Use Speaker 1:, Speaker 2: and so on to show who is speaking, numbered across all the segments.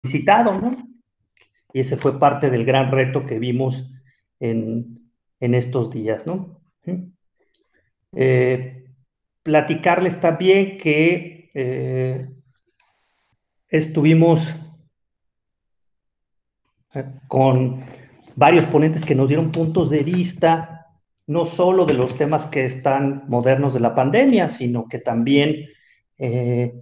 Speaker 1: solicitado, ¿no? Y ese fue parte del gran reto que vimos en estos días, ¿no? ¿Sí? Eh, Platicarles también que estuvimos con varios ponentes que nos dieron puntos de vista, no solo de los temas que están modernos de la pandemia, sino que también eh,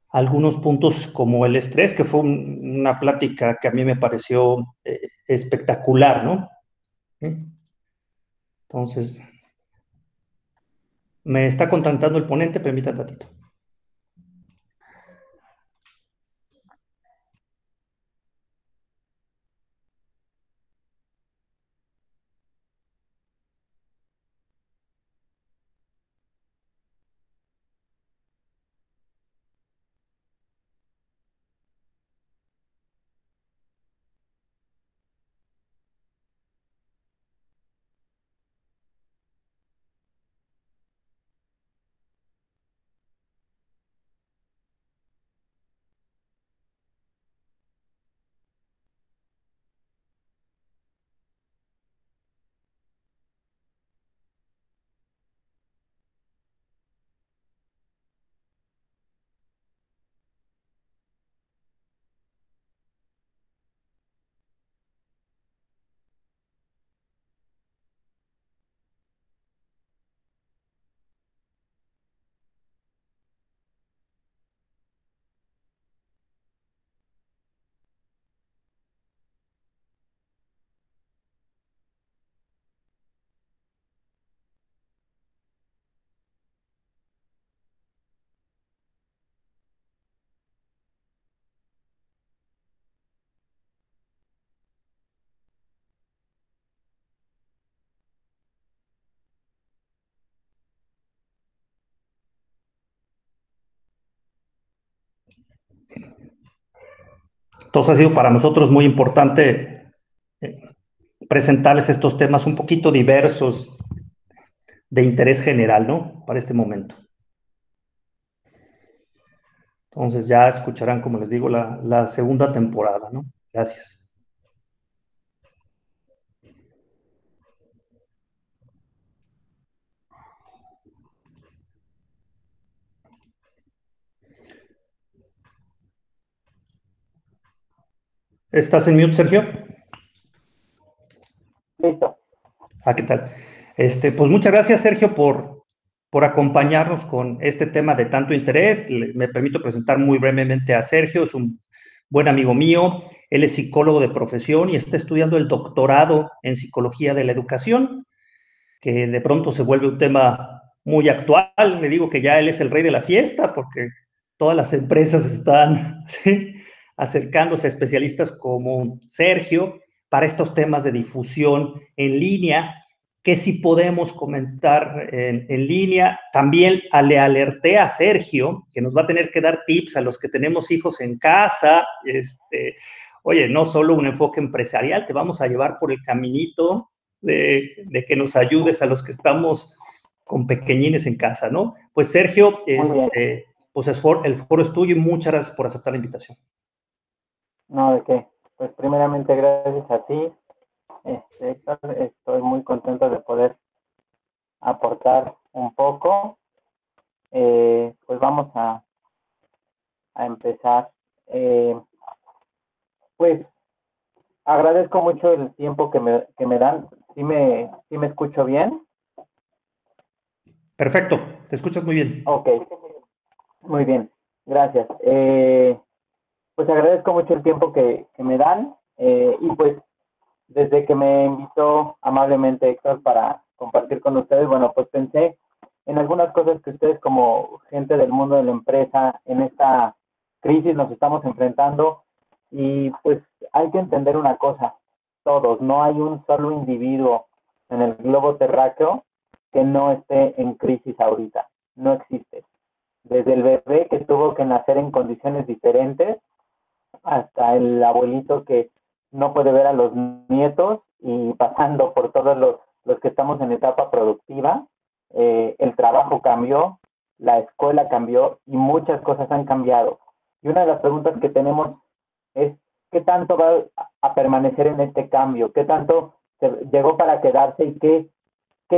Speaker 1: algunos puntos como el estrés, que fue una plática que a mí me pareció espectacular, ¿no? ¿Sí? Entonces, me está contactando el ponente, permítanme un ratito. Entonces ha sido para nosotros muy importante eh, presentarles estos temas un poquito diversos de interés general, ¿no? Para este momento. Entonces ya escucharán, como les digo, la segunda temporada, ¿no? Gracias. ¿Estás en mute, Sergio?
Speaker 2: Listo.
Speaker 1: Ah, ¿qué tal? Pues muchas gracias, Sergio, por acompañarnos con este tema de tanto interés. Me permito presentar muy brevemente a Sergio, es un buen amigo mío, él es psicólogo de profesión y está estudiando el doctorado en psicología de la educación, que de pronto se vuelve un tema muy actual. Le digo que ya él es el rey de la fiesta porque todas las empresas están ¿sí? acercándose a especialistas como Sergio para estos temas de difusión en línea, que si podemos comentar en línea. También le alerté a Sergio que nos va a tener que dar tips a los que tenemos hijos en casa. Oye, no solo un enfoque empresarial, te vamos a llevar por el caminito de que nos ayudes a los que estamos con pequeñines en casa, ¿no? Pues Sergio, pues el foro es tuyo y muchas gracias por aceptar la invitación.
Speaker 2: No, ¿de qué? Pues primeramente gracias a ti, Héctor, estoy muy contento de poder aportar un poco. Pues vamos a empezar. Eh, pues agradezco mucho el tiempo que me dan. Sí me escucho bien?
Speaker 1: Perfecto, te escuchas muy bien.
Speaker 2: Ok, muy bien, gracias. Pues agradezco mucho el tiempo que me dan y pues desde que me invitó amablemente Héctor para compartir con ustedes, bueno, pues pensé en algunas cosas que ustedes como gente del mundo de la empresa en esta crisis nos estamos enfrentando y pues hay que entender una cosa, todos, no hay un solo individuo en el globo terráqueo que no esté en crisis ahorita, no existe. Desde el bebé que tuvo que nacer en condiciones diferentes hasta el abuelito que no puede ver a los nietos y pasando por todos los que estamos en etapa productiva, el trabajo cambió, la escuela cambió y muchas cosas han cambiado. Y una de las preguntas que tenemos es, qué tanto va a permanecer en este cambio, qué tanto llegó para quedarse y qué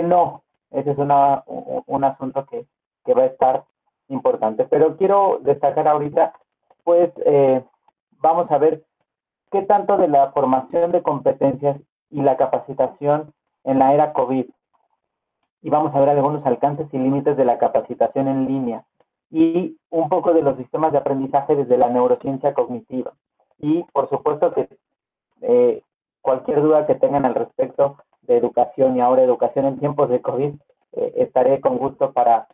Speaker 2: no. Ese es un asunto que va a estar importante. Pero quiero destacar ahorita, pues, vamos a ver qué tanto de la formación de competencias y la capacitación en la era COVID, y vamos a ver algunos alcances y límites de la capacitación en línea, y un poco de los sistemas de aprendizaje desde la neurociencia cognitiva. Y por supuesto que cualquier duda que tengan al respecto de educación y ahora educación en tiempos de COVID, estaré con gusto para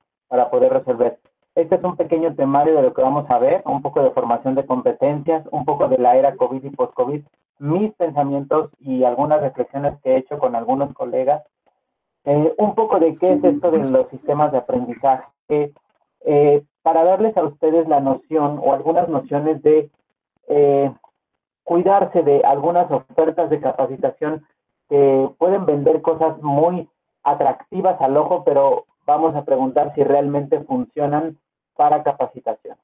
Speaker 2: poder resolver. Este es un pequeño temario de lo que vamos a ver, un poco de formación de competencias, un poco de la era COVID y post-COVID, mis pensamientos y algunas reflexiones que he hecho con algunos colegas, un poco de qué es esto de los sistemas de aprendizaje, para darles a ustedes la noción o algunas nociones de cuidarse de algunas ofertas de capacitación que pueden vender cosas muy atractivas al ojo, pero vamos a preguntar si realmente funcionan para capacitación.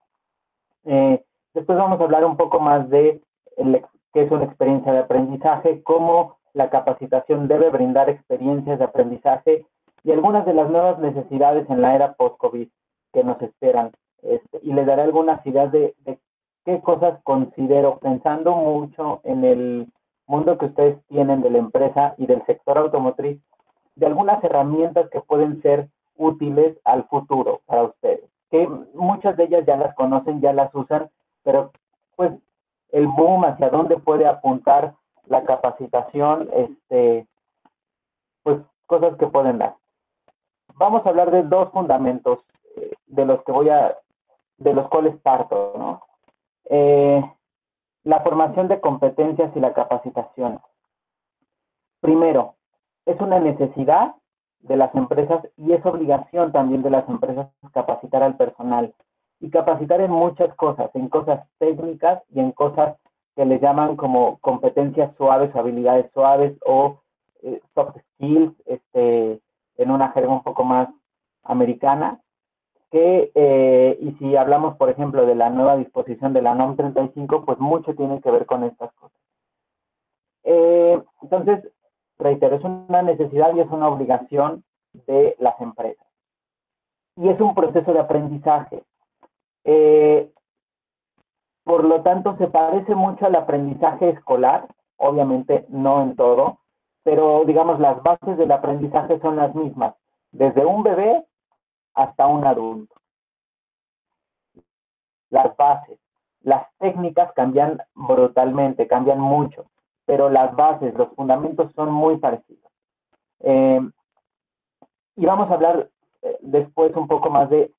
Speaker 2: Después vamos a hablar un poco más de qué es una experiencia de aprendizaje, cómo la capacitación debe brindar experiencias de aprendizaje y algunas de las nuevas necesidades en la era post-COVID que nos esperan. Y les daré algunas ideas de qué cosas considero, pensando mucho en el mundo que ustedes tienen de la empresa y del sector automotriz, de algunas herramientas que pueden ser útiles al futuro para ustedes, que muchas de ellas ya las conocen, ya las usan, pero pues el boom hacia dónde puede apuntar la capacitación, pues cosas que pueden dar. Vamos a hablar de dos fundamentos de los que de los cuales parto, ¿no? La formación de competencias y la capacitación. Primero, es una necesidad de las empresas y es obligación también de las empresas capacitar al personal. Y capacitar en muchas cosas, en cosas técnicas y en cosas que les llaman como competencias suaves o habilidades suaves o soft skills, en una jerga un poco más americana. Y si hablamos, por ejemplo, de la nueva disposición de la NOM 35, pues mucho tiene que ver con estas cosas. Entonces, reitero, es una necesidad y es una obligación de las empresas. Y es un proceso de aprendizaje. Por lo tanto, se parece mucho al aprendizaje escolar, obviamente no en todo, pero digamos, las bases del aprendizaje son las mismas, desde un bebé hasta un adulto. Las bases, las técnicas cambian brutalmente, cambian mucho, pero las bases, los fundamentos son muy parecidos. Y vamos a hablar después un poco más de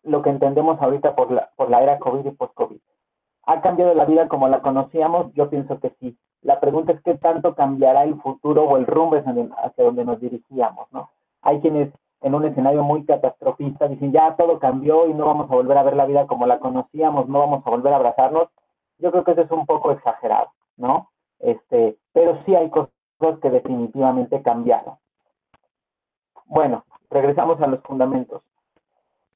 Speaker 2: lo que entendemos ahorita por la era COVID y post-COVID. ¿Ha cambiado la vida como la conocíamos? Yo pienso que sí. La pregunta es qué tanto cambiará el futuro o el rumbo hacia donde nos dirigíamos, ¿no? Hay quienes en un escenario muy catastrofista dicen ya todo cambió y no vamos a volver a ver la vida como la conocíamos, no vamos a volver a abrazarnos. Yo creo que eso es un poco exagerado, ¿no? Pero sí hay cosas que definitivamente cambiaron. Bueno, regresamos a los fundamentos.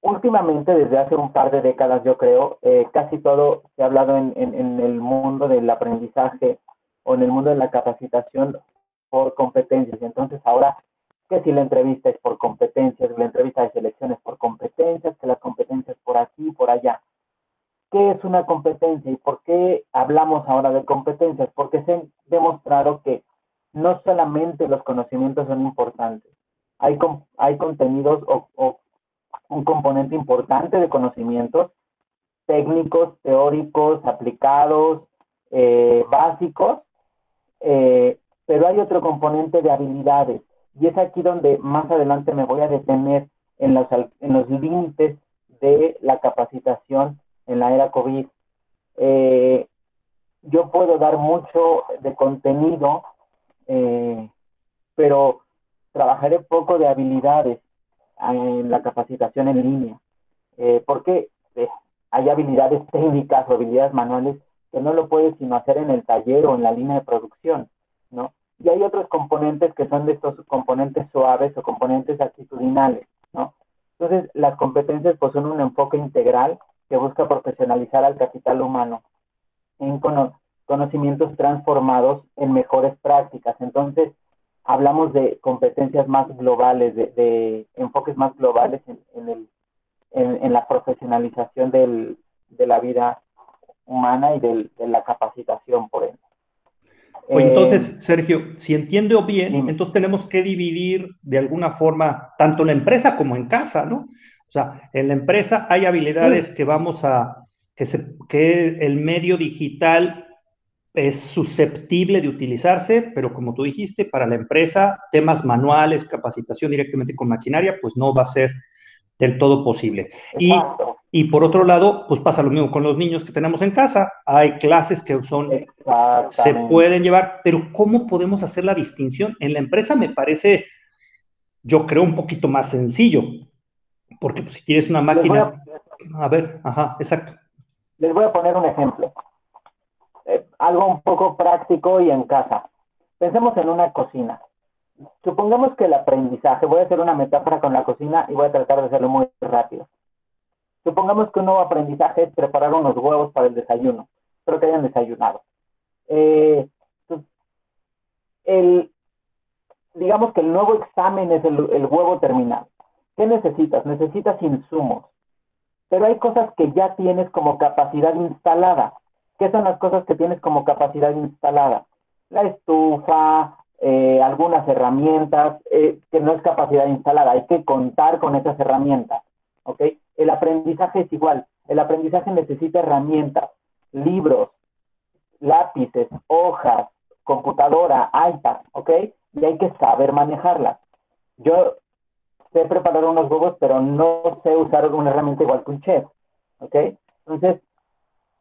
Speaker 2: Últimamente, desde hace un par de décadas, yo creo, casi todo se ha hablado en el mundo del aprendizaje o en el mundo de la capacitación por competencias. Y entonces ahora, que si la entrevista es por competencias, la entrevista de selección es por competencias, que las competencias por aquí, por allá. ¿Qué es una competencia y por qué hablamos ahora de competencias? Porque se ha demostrado que no solamente los conocimientos son importantes, hay contenidos o un componente importante de conocimientos técnicos, teóricos, aplicados, básicos, pero hay otro componente de habilidades y es aquí donde más adelante me voy a detener en los límites de la capacitación en la era COVID. Yo puedo dar mucho de contenido, pero trabajaré poco de habilidades en la capacitación en línea, porque hay habilidades técnicas o habilidades manuales que no lo puedes sino hacer en el taller o en la línea de producción, ¿no? Y hay otros componentes que son de estos componentes suaves o componentes actitudinales, ¿no? Entonces, las competencias pues son un enfoque integral que busca profesionalizar al capital humano conocimientos transformados en mejores prácticas. Entonces, hablamos de competencias más globales, de enfoques más globales en la profesionalización de la vida humana y de la capacitación, por ende.
Speaker 1: Oye, entonces, Sergio, si entiendo bien,
Speaker 2: Dime.
Speaker 1: entonces tenemos que dividir de alguna forma, tanto en la empresa como en casa, ¿no? O sea, en la empresa hay habilidades
Speaker 2: Sí,
Speaker 1: que que el medio digital es susceptible de utilizarse, pero como tú dijiste, para la empresa, temas manuales, capacitación directamente con maquinaria, pues no va a ser del todo posible.
Speaker 2: exacto.
Speaker 1: Y por otro lado, pues pasa lo mismo con los niños que tenemos en casa. Hay clases que se
Speaker 2: Exactamente.
Speaker 1: pueden llevar, pero ¿cómo podemos hacer la distinción? En la empresa me parece, yo creo, un poquito más sencillo, porque pues, si tienes una
Speaker 2: Les voy a,
Speaker 1: máquina, a ver, ajá, exacto.
Speaker 2: les voy a poner un ejemplo. Algo un poco práctico y en casa. Pensemos en una cocina. Supongamos que el aprendizaje, voy a hacer una metáfora con la cocina y voy a tratar de hacerlo muy rápido. Supongamos que un nuevo aprendizaje es preparar unos huevos para el desayuno. Espero que hayan desayunado. Eh, el, digamos que el nuevo examen es el huevo terminal. ¿Qué necesitas? Necesitas insumos. Pero hay cosas que ya tienes como capacidad instalada. ¿Qué son las cosas que tienes como capacidad instalada? La estufa, algunas herramientas, que no es capacidad instalada, hay que contar con esas herramientas. ¿Ok? El aprendizaje es igual. El aprendizaje necesita herramientas, libros, lápices, hojas, computadora, iPad, ¿ok? Y hay que saber manejarlas. Yo sé preparar unos huevos, pero no sé usar una herramienta igual que un chef, ¿ok? Entonces,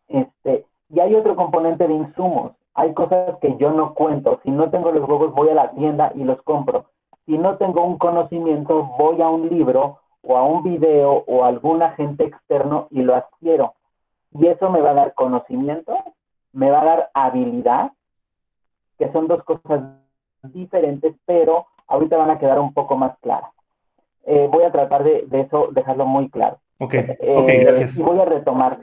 Speaker 2: y hay otro componente de insumos. Hay cosas que yo no cuento. Si no tengo los huevos, voy a la tienda y los compro. Si no tengo un conocimiento, voy a un libro o a un video o a algún agente externo y lo adquiero. Y eso me va a dar conocimiento, me va a dar habilidad, que son dos cosas diferentes, pero ahorita van a quedar un poco más claras. Voy a tratar de eso, dejarlo muy claro.
Speaker 1: Ok, ok, gracias.
Speaker 2: Y voy a retomar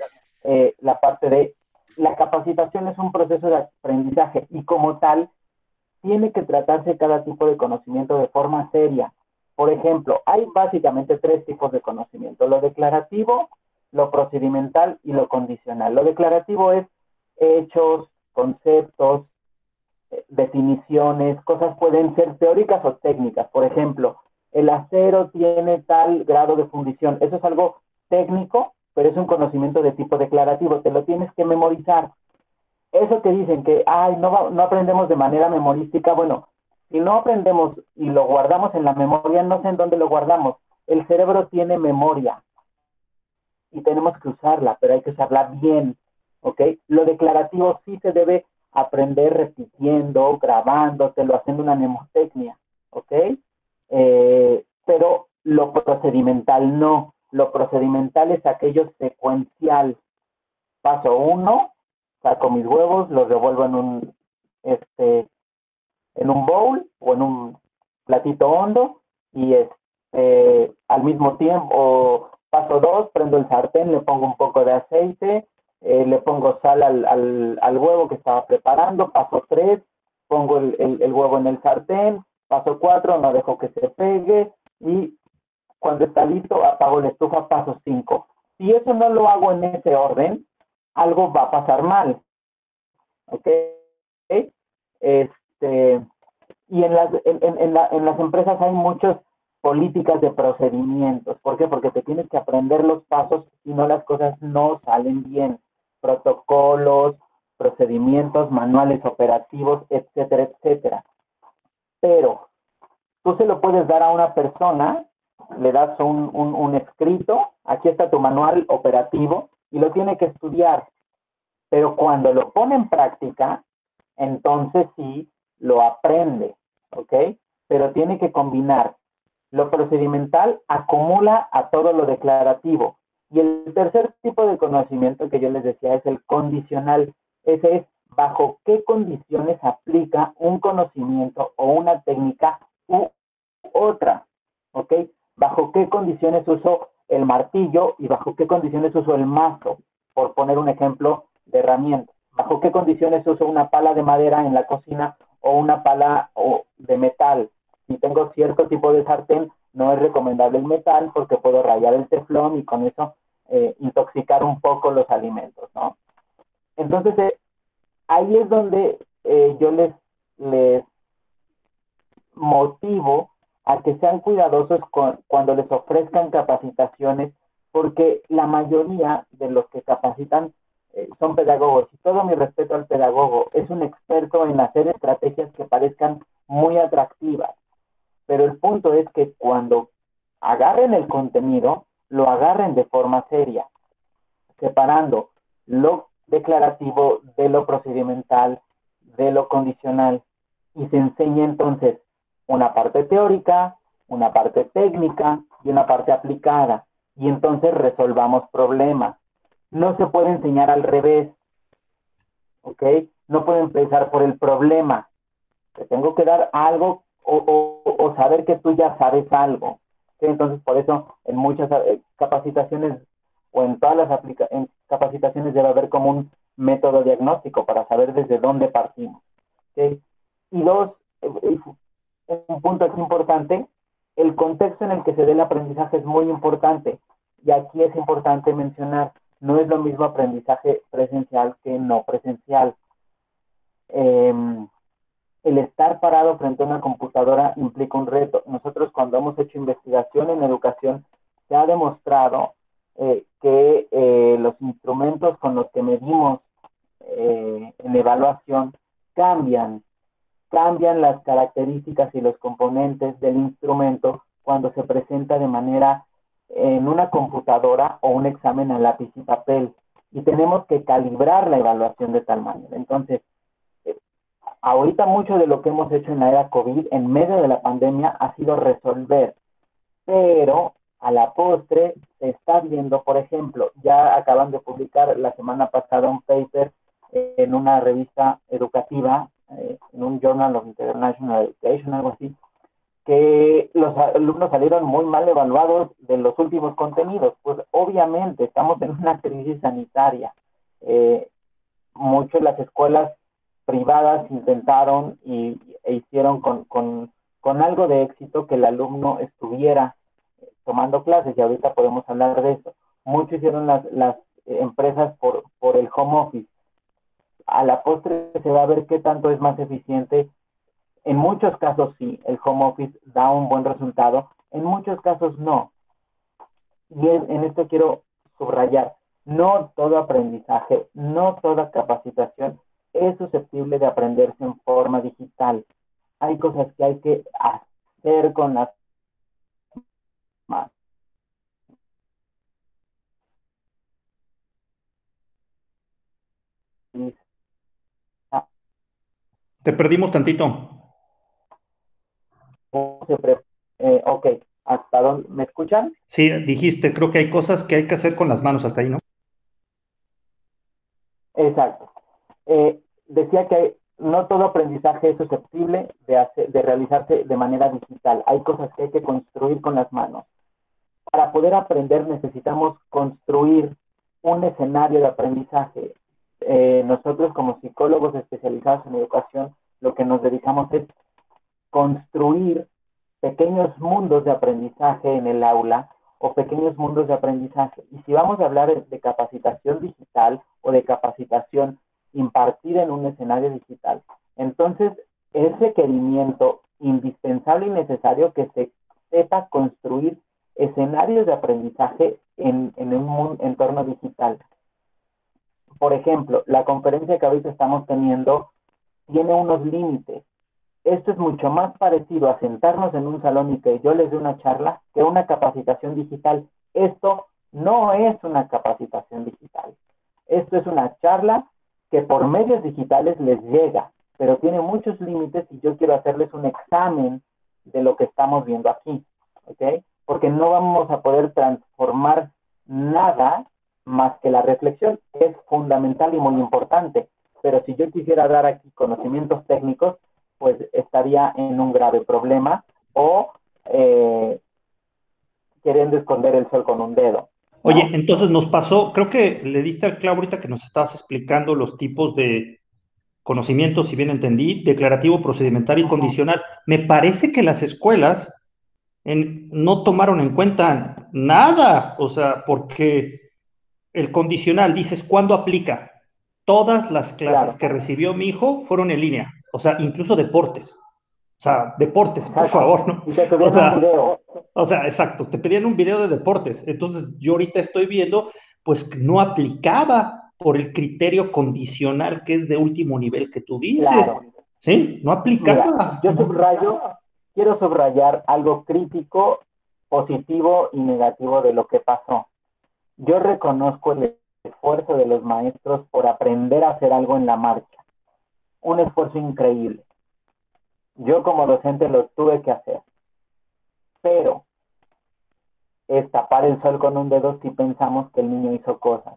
Speaker 2: la parte de la capacitación es un proceso de aprendizaje y como tal tiene que tratarse cada tipo de conocimiento de forma seria. Por ejemplo, hay básicamente tres tipos de conocimiento, lo declarativo, lo procedimental y lo condicional. Lo declarativo es hechos, conceptos, definiciones, cosas pueden ser teóricas o técnicas. Por ejemplo, el acero tiene tal grado de fundición. Eso es algo técnico, pero es un conocimiento de tipo declarativo. Te lo tienes que memorizar. Eso que dicen que, ay, no aprendemos de manera memorística, bueno, si no aprendemos y lo guardamos en la memoria, no sé en dónde lo guardamos. El cerebro tiene memoria y tenemos que usarla, pero hay que usarla bien, ¿ok? Lo declarativo sí se debe aprender repitiendo, grabándotelo, haciendo una mnemotecnia, ¿ok? Pero lo procedimental no. Lo procedimental es aquello secuencial. Paso uno, saco mis huevos, los revuelvo en un bowl o en un platito hondo y al mismo tiempo, paso dos, prendo el sartén, le pongo un poco de aceite, le pongo sal al huevo que estaba preparando, paso tres, pongo el huevo en el sartén, paso cuatro, no dejo que se pegue y cuando está listo apago la estufa, paso cinco. Si eso no lo hago en ese orden, algo va a pasar mal, ¿ok? Este, y en las empresas hay muchas políticas de procedimientos. ¿Por qué? Porque te tienes que aprender los pasos, si no las cosas no salen bien. Protocolos, procedimientos, manuales operativos, etcétera, etcétera. Pero tú se lo puedes dar a una persona, le das un escrito, aquí está tu manual operativo, y lo tiene que estudiar. Pero cuando lo pone en práctica, entonces sí lo aprende, ¿ok? Pero tiene que combinar. Lo procedimental acumula a todo lo declarativo. Y el tercer tipo de conocimiento que yo les decía es el condicional. Ese es bajo qué condiciones aplica un conocimiento o una técnica u otra, ¿ok? Bajo qué condiciones uso el martillo y bajo qué condiciones uso el mazo, por poner un ejemplo de herramienta. bajo qué condiciones uso una pala de madera en la cocina o una pala de metal. Si tengo cierto tipo de sartén, no es recomendable el metal porque puedo rayar el teflón y con eso intoxicar un poco los alimentos, ¿no? Entonces, ahí es donde yo les motivo a que sean cuidadosos cuando les ofrezcan capacitaciones, porque la mayoría de los que capacitan son pedagogos, y todo mi respeto al pedagogo, es un experto en hacer estrategias que parezcan muy atractivas, pero el punto es que cuando agarren el contenido, lo agarren de forma seria, separando lo declarativo de lo procedimental, de lo condicional, y se enseña entonces una parte teórica, una parte técnica y una parte aplicada, y entonces resolvamos problemas. No se puede enseñar al revés, ¿ok? No puedo empezar por el problema. Te tengo que dar algo o saber que tú ya sabes algo. ¿Sí? Entonces, por eso en muchas capacitaciones o en todas las capacitaciones debe haber como un método diagnóstico para saber desde dónde partimos. ¿Sí? Y dos, un punto aquí importante, el contexto en el que se dé el aprendizaje es muy importante. Y aquí es importante mencionar, no es lo mismo aprendizaje presencial que no presencial. El estar parado frente a una computadora implica un reto. Nosotros cuando hemos hecho investigación en educación, se ha demostrado que los instrumentos con los que medimos en evaluación cambian las características y los componentes del instrumento cuando se presenta de manera en una computadora o un examen a lápiz y papel. Y tenemos que calibrar la evaluación de tal manera. Entonces, ahorita mucho de lo que hemos hecho en la era COVID, en medio de la pandemia, ha sido resolver, pero a la postre se está viendo, por ejemplo, ya acaban de publicar la semana pasada un paper en una revista educativa, en un Journal of International Education, algo así, que los alumnos salieron muy mal evaluados de los últimos contenidos. Pues obviamente estamos en una crisis sanitaria. Muchas de las escuelas privadas intentaron e hicieron con algo de éxito que el alumno estuviera tomando clases, y ahorita podemos hablar de eso. Mucho hicieron las empresas por el home office. A la postre se va a ver qué tanto es más eficiente. En muchos casos sí, el home office da un buen resultado, en muchos casos no. Y en esto quiero subrayar, no todo aprendizaje, no toda capacitación es susceptible de aprenderse en forma digital. Hay cosas que hay que hacer con las manos.
Speaker 1: Te perdimos tantito.
Speaker 2: Ok, ¿hasta dónde? ¿Me escuchan?
Speaker 1: Sí, dijiste, creo que hay cosas que hay que hacer con las manos hasta ahí, ¿no?
Speaker 2: Exacto. Decía que no todo aprendizaje es susceptible de realizarse de manera digital. Hay cosas que hay que construir con las manos. Para poder aprender necesitamos construir un escenario de aprendizaje. Nosotros como psicólogos especializados en educación, lo que nos dedicamos es construir pequeños mundos de aprendizaje en el aula o pequeños mundos de aprendizaje. Y si vamos a hablar de capacitación digital o de capacitación impartida en un escenario digital, entonces es requerimiento indispensable y necesario que se sepa construir escenarios de aprendizaje en un entorno digital. Por ejemplo, la conferencia que ahorita estamos teniendo tiene unos límites. Esto es mucho más parecido a sentarnos en un salón y que yo les dé una charla que una capacitación digital. Esto no es una capacitación digital. Esto es una charla que por medios digitales les llega, pero tiene muchos límites y yo quiero hacerles un examen de lo que estamos viendo aquí, ¿ok? Porque no vamos a poder transformar nada más que la reflexión, que es fundamental y muy importante. Pero si yo quisiera dar aquí conocimientos técnicos, pues estaría en un grave problema o queriendo esconder el sol con un dedo.
Speaker 1: Oye,
Speaker 2: ¿no?
Speaker 1: entonces nos pasó, creo que le diste al clavo ahorita que nos estabas explicando los tipos de conocimientos, si bien entendí, declarativo, procedimental y
Speaker 2: Ujú.
Speaker 1: condicional. Me parece que las escuelas no tomaron en cuenta nada, o sea, porque el condicional, dices, ¿cuándo aplica? Todas las clases
Speaker 2: Claro,
Speaker 1: que recibió mi hijo fueron en línea, o sea, incluso deportes. O sea, deportes, por
Speaker 2: exacto.
Speaker 1: favor, ¿no?
Speaker 2: Y te
Speaker 1: O
Speaker 2: pedían un
Speaker 1: sea,
Speaker 2: video.
Speaker 1: o sea, exacto, te pedían un video de deportes. Entonces, yo ahorita estoy viendo, pues, que no aplicaba por el criterio condicional que es de último nivel que tú dices.
Speaker 2: Claro.
Speaker 1: ¿Sí? No
Speaker 2: Mira,
Speaker 1: aplicaba.
Speaker 2: yo quiero subrayar algo crítico, positivo y negativo de lo que pasó. Yo reconozco el esfuerzo de los maestros por aprender a hacer algo en la marcha. Un esfuerzo increíble. Yo como docente lo tuve que hacer. Pero es tapar el sol con un dedo si pensamos que el niño hizo cosas.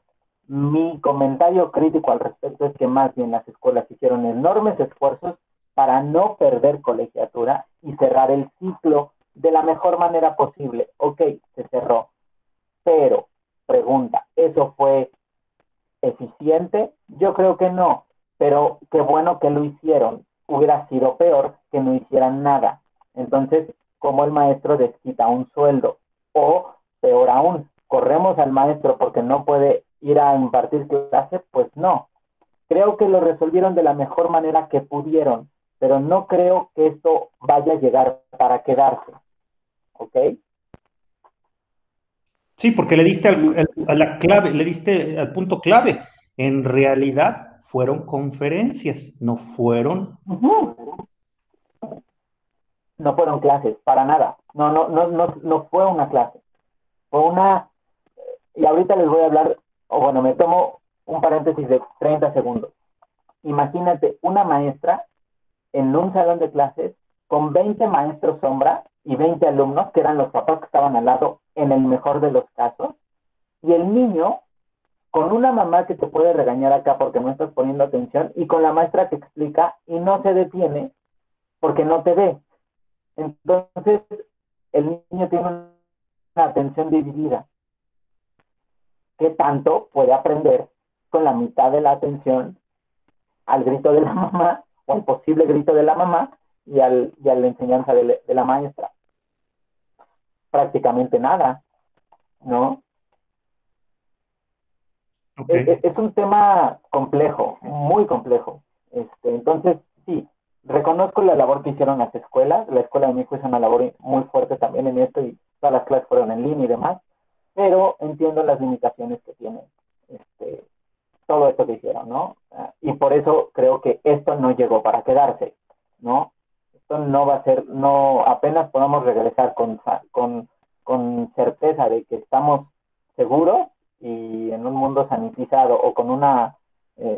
Speaker 2: Mi comentario crítico al respecto es que más bien las escuelas hicieron enormes esfuerzos para no perder colegiatura y cerrar el ciclo de la mejor manera posible. Ok, se cerró, pero pregunta, ¿eso fue eficiente? Yo creo que no, pero qué bueno que lo hicieron. Hubiera sido peor que no hicieran nada. Entonces, como el maestro desquita un sueldo, o peor aún, corremos al maestro porque no puede ir a impartir clases, pues no. Creo que lo resolvieron de la mejor manera que pudieron, pero no creo que esto vaya a llegar para quedarse, ¿ok?
Speaker 1: Sí, porque le diste
Speaker 2: Y,
Speaker 1: a la clave, le diste al punto clave. En realidad fueron conferencias, no fueron.
Speaker 2: uh-huh, no fueron clases, para nada. No fue una clase. Fue una, y ahorita les voy a hablar, o bueno, me tomo un paréntesis de 30 segundos. Imagínate una maestra en un salón de clases con 20 maestros sombra y 20 alumnos, que eran los papás que estaban al lado, en el mejor de los casos, y el niño con una mamá que te puede regañar acá porque no estás poniendo atención, y con la maestra que explica y no se detiene porque no te ve. Entonces, el niño tiene una atención dividida. ¿Qué tanto puede aprender con la mitad de la atención al grito de la mamá o al posible grito de la mamá y a la enseñanza de la maestra? Prácticamente nada, ¿no?
Speaker 1: Ok.
Speaker 2: Es un tema complejo, muy complejo. Entonces, sí, reconozco la labor que hicieron las escuelas. La escuela de mi hijo hizo una labor muy fuerte también en esto y todas las clases fueron en línea y demás, pero entiendo las limitaciones que tiene este, todo esto que hicieron, ¿no? Y por eso creo que esto no llegó para quedarse, ¿no? Esto no va a ser, no, apenas podamos regresar con certeza de que estamos seguros y en un mundo sanitizado o con una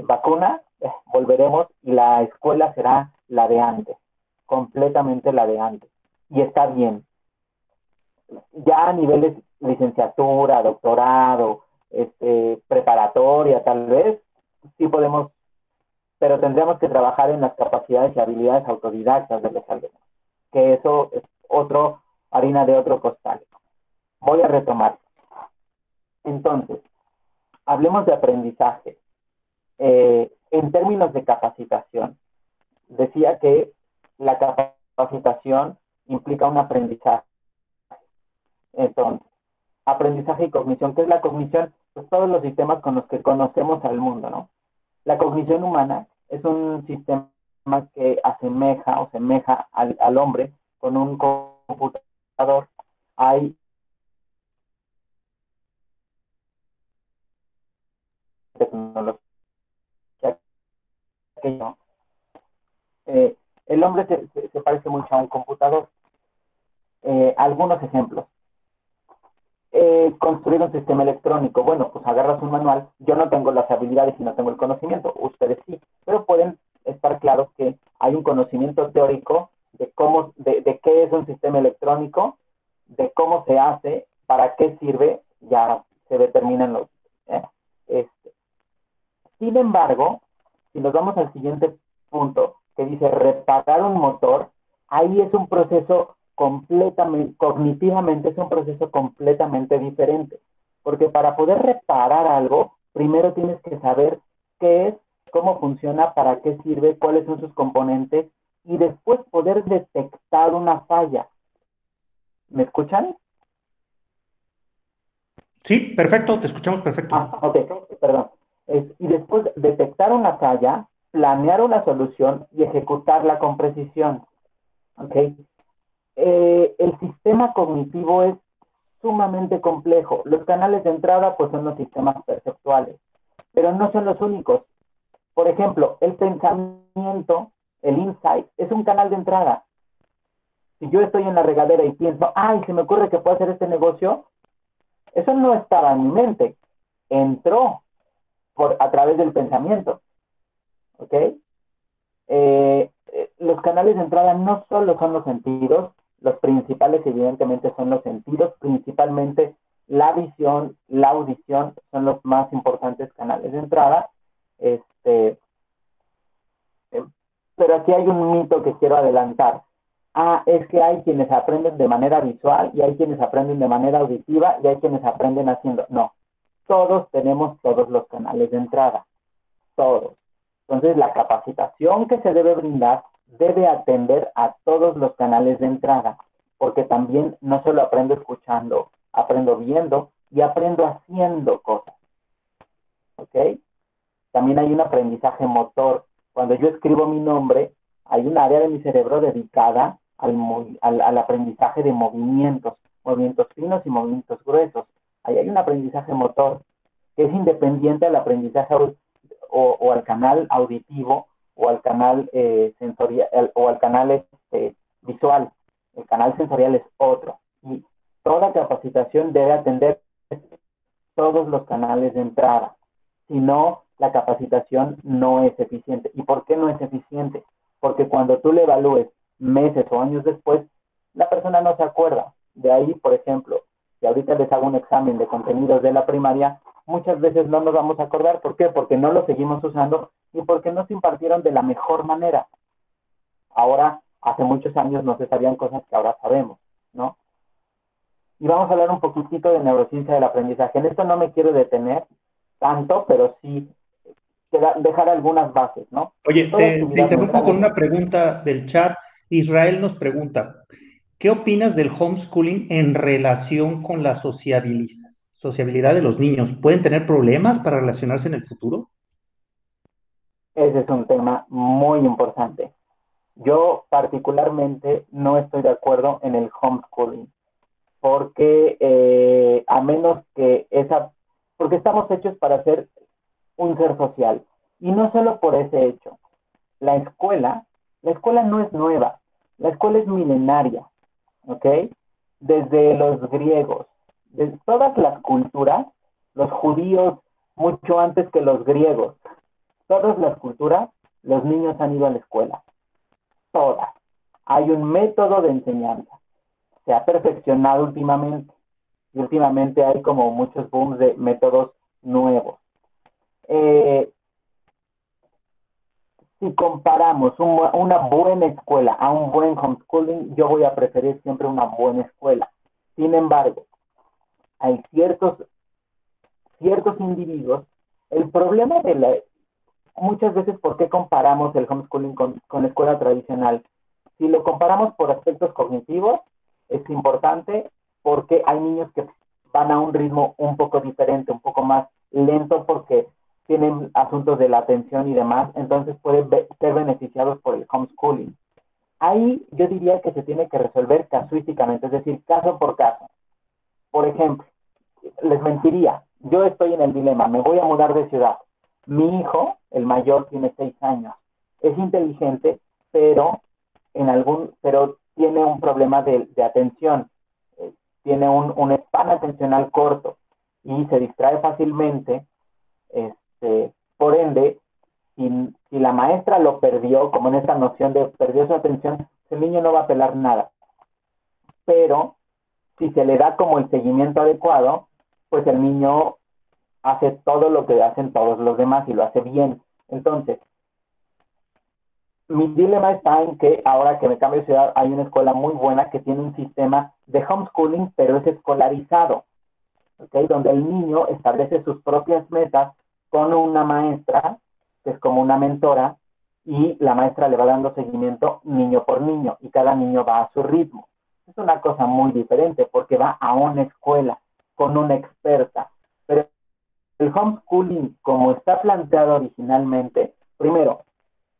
Speaker 2: vacuna, volveremos y la escuela será la de antes, completamente la de antes. Y está bien. Ya a niveles licenciatura, doctorado, preparatoria tal vez, sí podemos, pero tendríamos que trabajar en las capacidades y habilidades autodidactas de los alumnos, que eso es otro, harina de otro costal. Voy a retomar. Entonces, hablemos de aprendizaje. En términos de capacitación, decía que la capacitación implica un aprendizaje. Entonces, aprendizaje y cognición. ¿Qué es la cognición? Pues todos los sistemas con los que conocemos al mundo, ¿no? La cognición humana es un sistema que asemeja o semeja al hombre con un computador. Hay tecnología que no. El hombre se parece mucho a un computador. Algunos ejemplos. Construir un sistema electrónico. Bueno, pues agarras un manual. Yo no tengo las habilidades y no tengo el conocimiento. Ustedes sí. Pero pueden estar claros que hay un conocimiento teórico de cómo, de qué es un sistema electrónico, de cómo se hace, para qué sirve, ya se determinan los. ¿eh? Este. Sin embargo, si nos vamos al siguiente punto, que dice reparar un motor, ahí es un proceso completamente, cognitivamente es un proceso completamente diferente, Porque para poder reparar algo, primero tienes que saber qué es, cómo funciona, para qué sirve, cuáles son sus componentes, y después poder detectar una falla. ¿Me escuchan?
Speaker 1: Sí, perfecto, te escuchamos perfecto.
Speaker 2: Ok, perdón. Y después detectar una falla, planear una solución y ejecutarla con precisión. ¿Ok? El sistema cognitivo es sumamente complejo. Los canales de entrada pues son los sistemas perceptuales, pero no son los únicos. Por ejemplo, el pensamiento, el insight, es un canal de entrada. Si yo estoy en la regadera y pienso, ay, se me ocurre que puedo hacer este negocio, eso no estaba en mi mente, entró a través del pensamiento, ¿ok? Los canales de entrada no solo son los sentidos, los principales evidentemente son los sentidos, principalmente la visión, la audición son los más importantes canales de entrada. Este, pero aquí hay un mito que quiero adelantar. Es que hay quienes aprenden de manera visual y hay quienes aprenden de manera auditiva y hay quienes aprenden haciendo. No, todos tenemos todos los canales de entrada, todos. Entonces, la capacitación que se debe brindar debe atender a todos los canales de entrada, porque también no solo aprendo escuchando, aprendo viendo y aprendo haciendo cosas, ¿ok? También hay un aprendizaje motor. Cuando yo escribo mi nombre, hay un área de mi cerebro dedicada al aprendizaje de movimientos, movimientos finos y movimientos gruesos. Ahí hay un aprendizaje motor que es independiente al aprendizaje o al canal auditivo o al canal sensorial o al canal visual. El canal sensorial es otro. Y toda capacitación debe atender todos los canales de entrada. Si no, la capacitación no es eficiente. ¿Y por qué no es eficiente? Porque cuando tú le evalúes meses o años después, la persona no se acuerda. De ahí, por ejemplo, si ahorita les hago un examen de contenidos de la primaria, muchas veces no nos vamos a acordar. ¿Por qué? Porque no lo seguimos usando y porque no se impartieron de la mejor manera. Ahora, hace muchos años no se sabían cosas que ahora sabemos, ¿no? Y vamos a hablar un poquitito de neurociencia del aprendizaje. En esto no me quiero detener tanto, pero sí dejar algunas bases, ¿no?
Speaker 1: Oye,
Speaker 2: Toda
Speaker 1: te
Speaker 2: actividad
Speaker 1: interrumpo con
Speaker 2: mental.
Speaker 1: una pregunta del chat. Israel nos pregunta, ¿qué opinas del homeschooling en relación con la sociabilidad de los niños? ¿Pueden tener problemas para relacionarse en el futuro?
Speaker 2: Ese es un tema muy importante. Yo particularmente no estoy de acuerdo en el homeschooling, porque a menos que porque estamos hechos para ser un ser social. Y no solo por ese hecho. La la escuela no es nueva, la escuela es milenaria, ¿ok? Desde los griegos, de todas las culturas, los judíos mucho antes que los griegos, todas las culturas, los niños han ido a la escuela, todas. Hay un método de enseñanza, se ha perfeccionado últimamente, y últimamente hay como muchos booms de métodos nuevos. Eh, si comparamos una buena escuela a un buen homeschooling, yo voy a preferir siempre una buena escuela. Sin embargo, hay ciertos individuos, el problema muchas veces, ¿por qué comparamos el homeschooling con la escuela tradicional? Si lo comparamos por aspectos cognitivos, es importante porque hay niños que van a un ritmo un poco diferente, un poco más lento porque tienen asuntos de la atención y demás, entonces pueden ser beneficiados por el homeschooling. Ahí yo diría que se tiene que resolver casuísticamente, es decir, caso por caso. Por ejemplo, les mentiría, yo estoy en el dilema, me voy a mudar de ciudad. Mi hijo, el mayor, tiene 6 años. Es inteligente, pero tiene un problema de atención. Tiene un span atencional corto y se distrae fácilmente. Por ende, si la maestra lo perdió, como en esta noción de perdió su atención, el niño no va a pelar nada. Pero si se le da como el seguimiento adecuado, pues el niño hace todo lo que hacen todos los demás y lo hace bien. Entonces, mi dilema está en que ahora que me cambio de ciudad hay una escuela muy buena que tiene un sistema de homeschooling, pero es escolarizado. ¿ok? Donde el niño establece sus propias metas con una maestra, que es como una mentora, y la maestra le va dando seguimiento niño por niño, y cada niño va a su ritmo. Es una cosa muy diferente, porque va a una escuela con una experta. Pero el homeschooling, como está planteado originalmente, primero,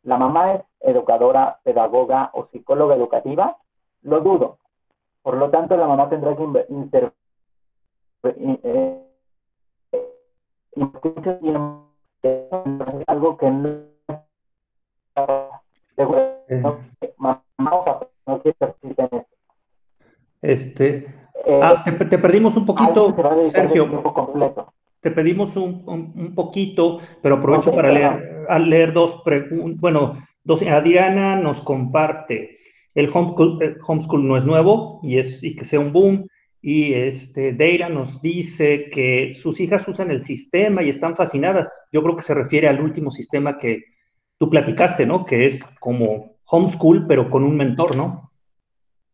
Speaker 2: la mamá es educadora, pedagoga o psicóloga educativa, lo dudo. Por lo tanto, la mamá tendrá que mucho tiempo algo que no mamá o papá no quiere participar en esto.
Speaker 1: Este, te perdimos un
Speaker 2: Alguien se va
Speaker 1: poquito,
Speaker 2: a dedicar de
Speaker 1: Sergio.
Speaker 2: tiempo completo.
Speaker 1: Te pedimos un poquito, pero aprovecho
Speaker 2: Ok,
Speaker 1: para
Speaker 2: perdón.
Speaker 1: leer dos preguntas. Bueno, dos. Adriana nos comparte, el homeschool no es nuevo y que sea un boom. Y Deira nos dice que sus hijas usan el sistema y están fascinadas. Yo creo que se refiere al último sistema que tú platicaste, ¿no? Que es como homeschool, pero con un mentor, ¿no?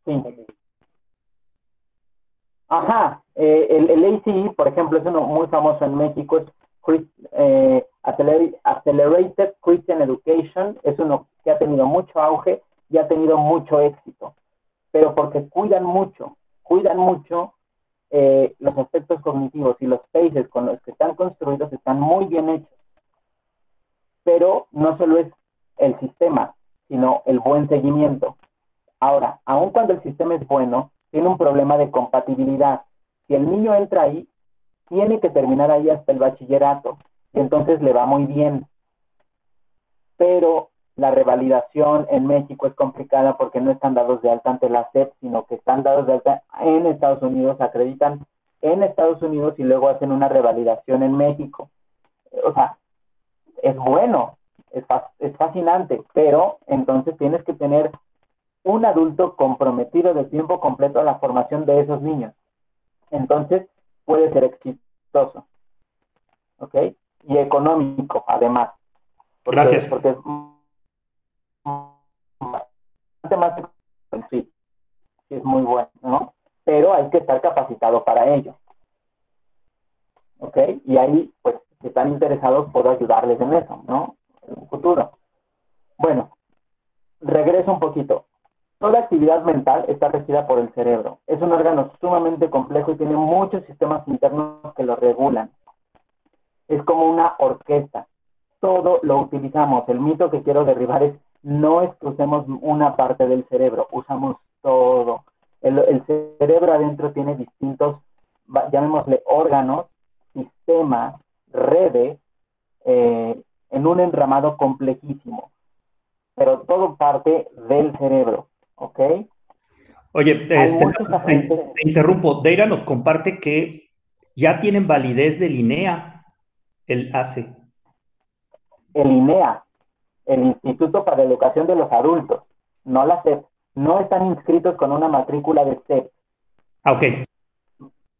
Speaker 2: Sí. Ajá, el ACE, por ejemplo, es uno muy famoso en México, es Accelerated Christian Education, es uno que ha tenido mucho auge y ha tenido mucho éxito, pero porque cuidan mucho los aspectos cognitivos y los paces con los que están construidos están muy bien hechos, pero no solo es el sistema, sino el buen seguimiento. Ahora, aun cuando el sistema es bueno, tiene un problema de compatibilidad. Si el niño entra ahí, tiene que terminar ahí hasta el bachillerato, y entonces le va muy bien. Pero la revalidación en México es complicada porque no están dados de alta ante la SEP, sino que están dados de alta en Estados Unidos, acreditan en Estados Unidos y luego hacen una revalidación en México. O sea, es bueno, es fascinante, pero entonces tienes que tener un adulto comprometido de tiempo completo a la formación de esos niños. Entonces, puede ser exitoso, ¿ok? Y económico, además,
Speaker 1: Gracias.
Speaker 2: porque es bastante más, sí, sí es muy bueno, ¿no? Pero hay que estar capacitado para ello, ¿ok? Y ahí, pues, si están interesados, puedo ayudarles en eso, ¿no? En un futuro. Bueno, regreso un poquito. Toda actividad mental está regida por el cerebro. Es un órgano sumamente complejo y tiene muchos sistemas internos que lo regulan. Es como una orquesta. Todo lo utilizamos. El mito que quiero derribar es no es que usemos una parte del cerebro, usamos todo. El cerebro adentro tiene distintos, llamémosle órganos, sistemas, redes, en un entramado complejísimo. Pero todo parte del cerebro, ¿ok?
Speaker 1: Oye,
Speaker 2: Hay muchos agentes.
Speaker 1: te interrumpo. Deira nos comparte que ya tienen validez del INEA, el ACE.
Speaker 2: El INEA, el Instituto para la Educación de los Adultos, no la SEP, no están inscritos con una matrícula de SEP.
Speaker 1: Ah, ok.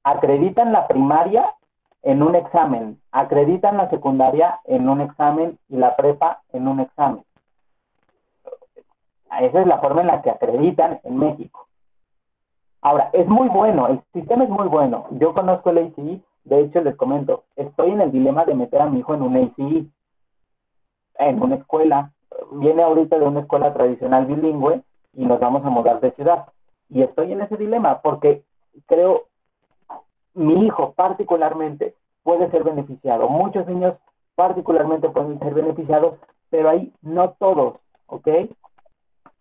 Speaker 2: Acreditan la primaria en un examen, acreditan la secundaria en un examen y la prepa en un examen. Esa es la forma en la que acreditan en México. Ahora, es muy bueno, el sistema es muy bueno. Yo conozco el ACE, de hecho les comento, estoy en el dilema de meter a mi hijo en un ACE, en una escuela. Viene ahorita de una escuela tradicional bilingüe y nos vamos a mudar de ciudad. Y estoy en ese dilema porque creo mi hijo particularmente puede ser beneficiado. Muchos niños particularmente pueden ser beneficiados, pero ahí no todos, ¿ok?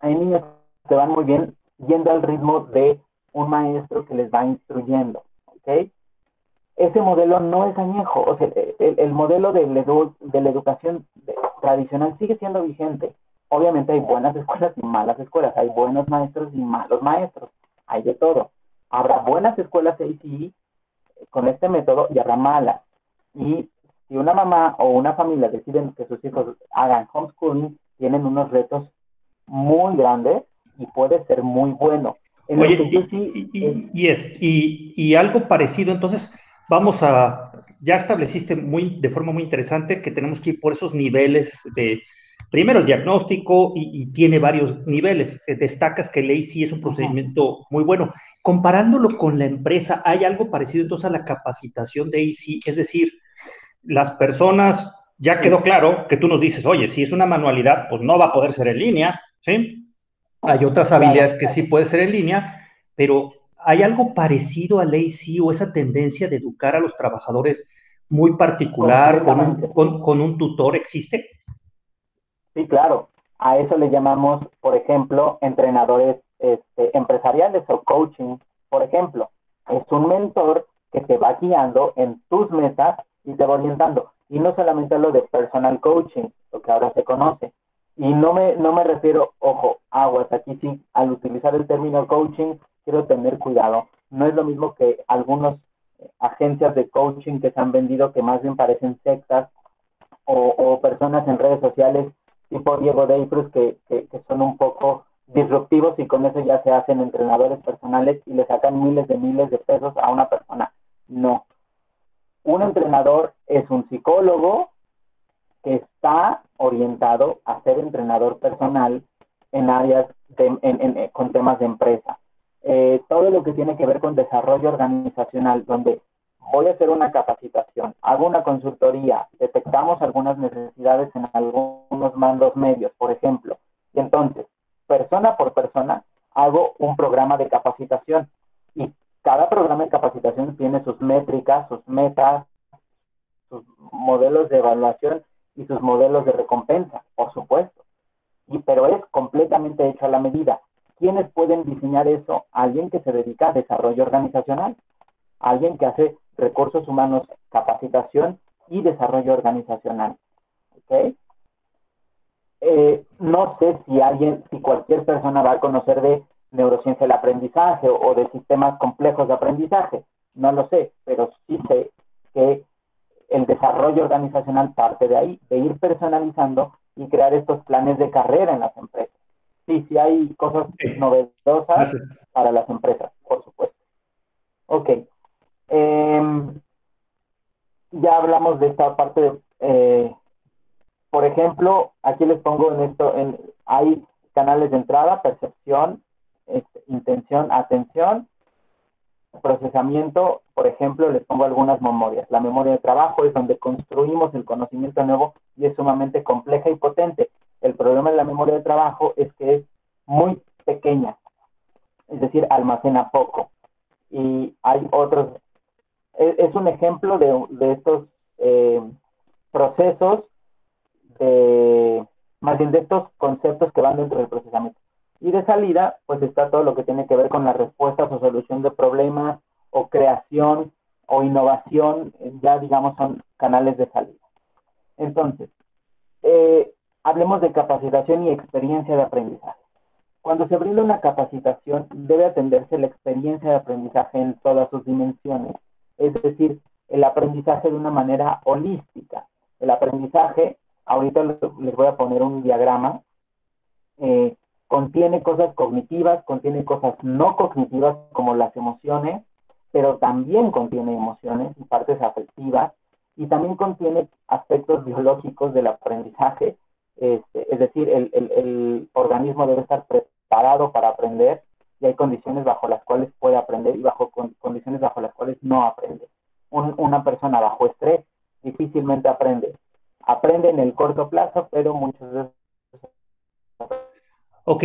Speaker 2: Hay niños que van muy bien yendo al ritmo de un maestro que les va instruyendo, ¿ok? Ese modelo no es añejo, o sea, el modelo de la educación tradicional sigue siendo vigente. Obviamente hay buenas escuelas y malas escuelas, hay buenos maestros y malos maestros, hay de todo. Habrá buenas escuelas ACE con este método y habrá malas. Y si una mamá o una familia deciden que sus hijos hagan homeschooling, tienen unos retos muy grandes y puede ser muy bueno. En lo
Speaker 1: Oye,
Speaker 2: que yo sí
Speaker 1: y algo parecido, entonces ya estableciste de forma muy interesante que tenemos que ir por esos niveles primero el diagnóstico y tiene varios niveles. Destacas que el ACE es un procedimiento muy bueno. Comparándolo con la empresa, ¿hay algo parecido entonces a la capacitación de AC? Es decir, las personas, ya quedó claro que tú nos dices, oye, si es una manualidad, pues no va a poder ser en línea, ¿sí? Hay otras habilidades que sí puede ser en línea, pero ¿hay algo parecido al AC o esa tendencia de educar a los trabajadores muy particular, con un tutor? ¿Existe?
Speaker 2: Sí, claro. A eso le llamamos, por ejemplo, entrenadores empresariales o coaching, por ejemplo. Es un mentor que te va guiando en tus metas y te va orientando. Y no solamente lo de personal coaching, lo que ahora se conoce. Y no me refiero, ojo, aguas, aquí sí, al utilizar el término coaching, quiero tener cuidado. No es lo mismo que algunas agencias de coaching que se han vendido que más bien parecen sectas o personas en redes sociales tipo Diego Dreyfus que son un poco disruptivos y con eso ya se hacen entrenadores personales y le sacan miles de pesos a una persona. No. Un entrenador es un psicólogo que está orientado a ser entrenador personal en áreas con temas de empresa. Todo lo que tiene que ver con desarrollo organizacional, donde voy a hacer una capacitación, hago una consultoría, detectamos algunas necesidades en algunos mandos medios, por ejemplo, y entonces, persona por persona, hago un programa de capacitación y cada programa de capacitación tiene sus métricas, sus metas, sus modelos de evaluación y sus modelos de recompensa, por supuesto. Pero es completamente hecho a la medida. ¿Quiénes pueden diseñar eso? Alguien que se dedica a desarrollo organizacional, alguien que hace recursos humanos, capacitación y desarrollo organizacional. ¿Okay? No sé si cualquier persona va a conocer de neurociencia del aprendizaje o de sistemas complejos de aprendizaje. No lo sé, pero sí sé que el desarrollo organizacional parte de ahí, de ir personalizando y crear estos planes de carrera en las empresas. Sí hay cosas novedosas para las empresas, por supuesto. Ok. Ya hablamos de esta parte de, por ejemplo, aquí les pongo hay canales de entrada, percepción, intención, atención, procesamiento. Por ejemplo, les pongo algunas memorias. La memoria de trabajo es donde construimos el conocimiento nuevo y es sumamente compleja y potente. El problema de la memoria de trabajo es que es muy pequeña, es decir, almacena poco. Y hay otros, es un ejemplo de estos procesos, más bien de estos conceptos que van dentro del procesamiento. Y de salida, pues está todo lo que tiene que ver con las respuestas o solución de problemas, o creación, o innovación, ya digamos son canales de salida. Entonces, hablemos de capacitación y experiencia de aprendizaje. Cuando se brinda una capacitación, debe atenderse la experiencia de aprendizaje en todas sus dimensiones, es decir, el aprendizaje de una manera holística. El aprendizaje, ahorita les voy a poner un diagrama, contiene cosas cognitivas, contiene cosas no cognitivas como las emociones, pero también contiene emociones y partes afectivas, y también contiene aspectos biológicos del aprendizaje, es decir, el organismo debe estar preparado para aprender y hay condiciones bajo las cuales puede aprender y condiciones bajo las cuales no aprende. Una persona bajo estrés difícilmente aprende. Aprende en el corto plazo, pero muchas veces.
Speaker 1: Ok,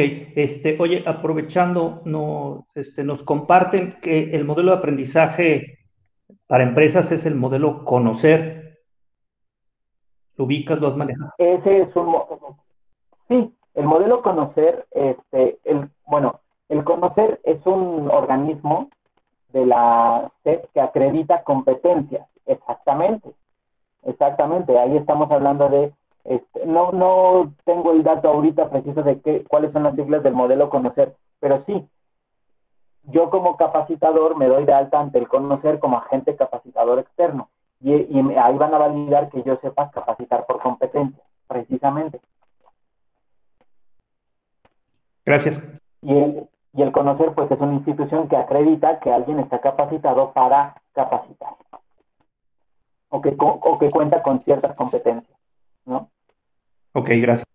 Speaker 1: oye, aprovechando, nos comparten que el modelo de aprendizaje para empresas es el modelo conocer. ¿Lo ubicas, lo has manejado?
Speaker 2: Ese es sí, el modelo conocer, bueno, el conocer es un organismo de la SEP que acredita competencias, exactamente, ahí estamos hablando de, no tengo el dato ahorita preciso de cuáles son las siglas del modelo conocer, pero sí, yo como capacitador me doy de alta ante el conocer como agente capacitador externo, y ahí van a validar que yo sepa capacitar por competencia, precisamente.
Speaker 1: Gracias.
Speaker 2: Y el conocer, pues, es una institución que acredita que alguien está capacitado para capacitar, o que cuenta con ciertas competencias, ¿no?
Speaker 1: Ok, gracias.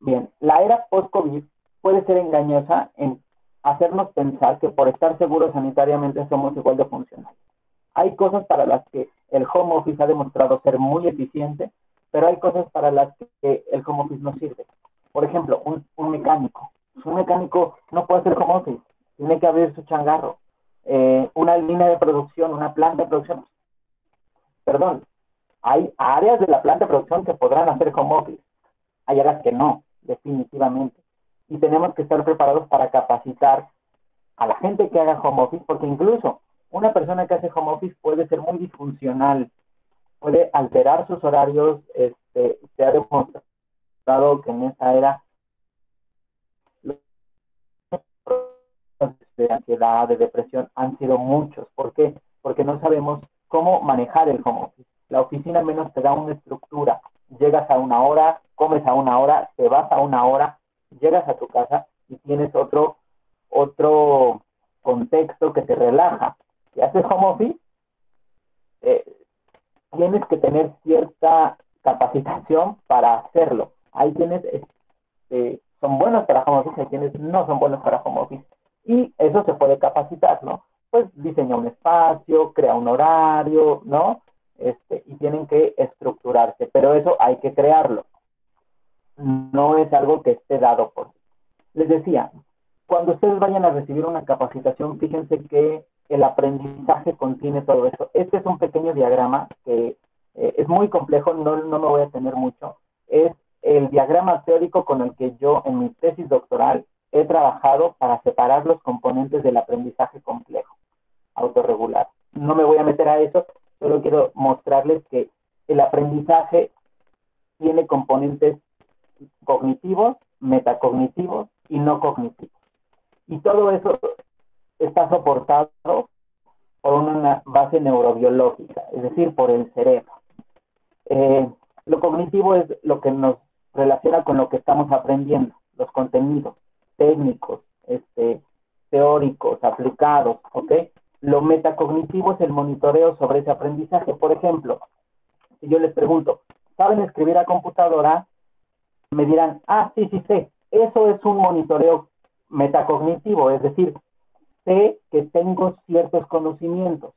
Speaker 2: Bien, la era post-COVID puede ser engañosa hacernos pensar que por estar seguros sanitariamente somos igual de funcionales. Hay cosas para las que el home office ha demostrado ser muy eficiente, pero hay cosas para las que el home office no sirve. Por ejemplo, un mecánico. Un mecánico no puede hacer home office, tiene que abrir su changarro. Una línea de producción, una planta de producción. Perdón, hay áreas de la planta de producción que podrán hacer home office, hay áreas que no, definitivamente. Y tenemos que estar preparados para capacitar a la gente que haga home office, porque incluso una persona que hace home office puede ser muy disfuncional, puede alterar sus horarios. Se ha demostrado que en esta era los de ansiedad, de depresión han sido muchos. ¿Por qué? Porque no sabemos cómo manejar el home office. La oficina al menos te da una estructura. Llegas a una hora, comes a una hora, te vas a una hora, llegas a tu casa y tienes otro contexto que te relaja. Si haces home office, eh, tienes que tener cierta capacitación para hacerlo. Hay quienes son buenos para home office, hay quienes no son buenos para home office. Y eso se puede capacitar, ¿no? Pues diseña un espacio, crea un horario, ¿no? Y tienen que estructurarse, pero eso hay que crearlo. No es algo que esté dado por sí. Les decía, cuando ustedes vayan a recibir una capacitación, fíjense que el aprendizaje contiene todo eso. Este es un pequeño diagrama que es muy complejo, no me voy a tener mucho. Es el diagrama teórico con el que yo en mi tesis doctoral he trabajado para separar los componentes del aprendizaje complejo, autorregular. No me voy a meter a eso, solo quiero mostrarles que el aprendizaje tiene componentes cognitivos, metacognitivos y no cognitivos. Y todo eso está soportado por una base neurobiológica, es decir, por el cerebro. Lo cognitivo es lo que nos relaciona con lo que estamos aprendiendo, los contenidos técnicos, teóricos, aplicados, ¿ok? Lo metacognitivo es el monitoreo sobre ese aprendizaje. Por ejemplo, si yo les pregunto, ¿saben escribir a computadora? Me dirán, sí, sí sé. Eso es un monitoreo metacognitivo, es decir, sé que tengo ciertos conocimientos,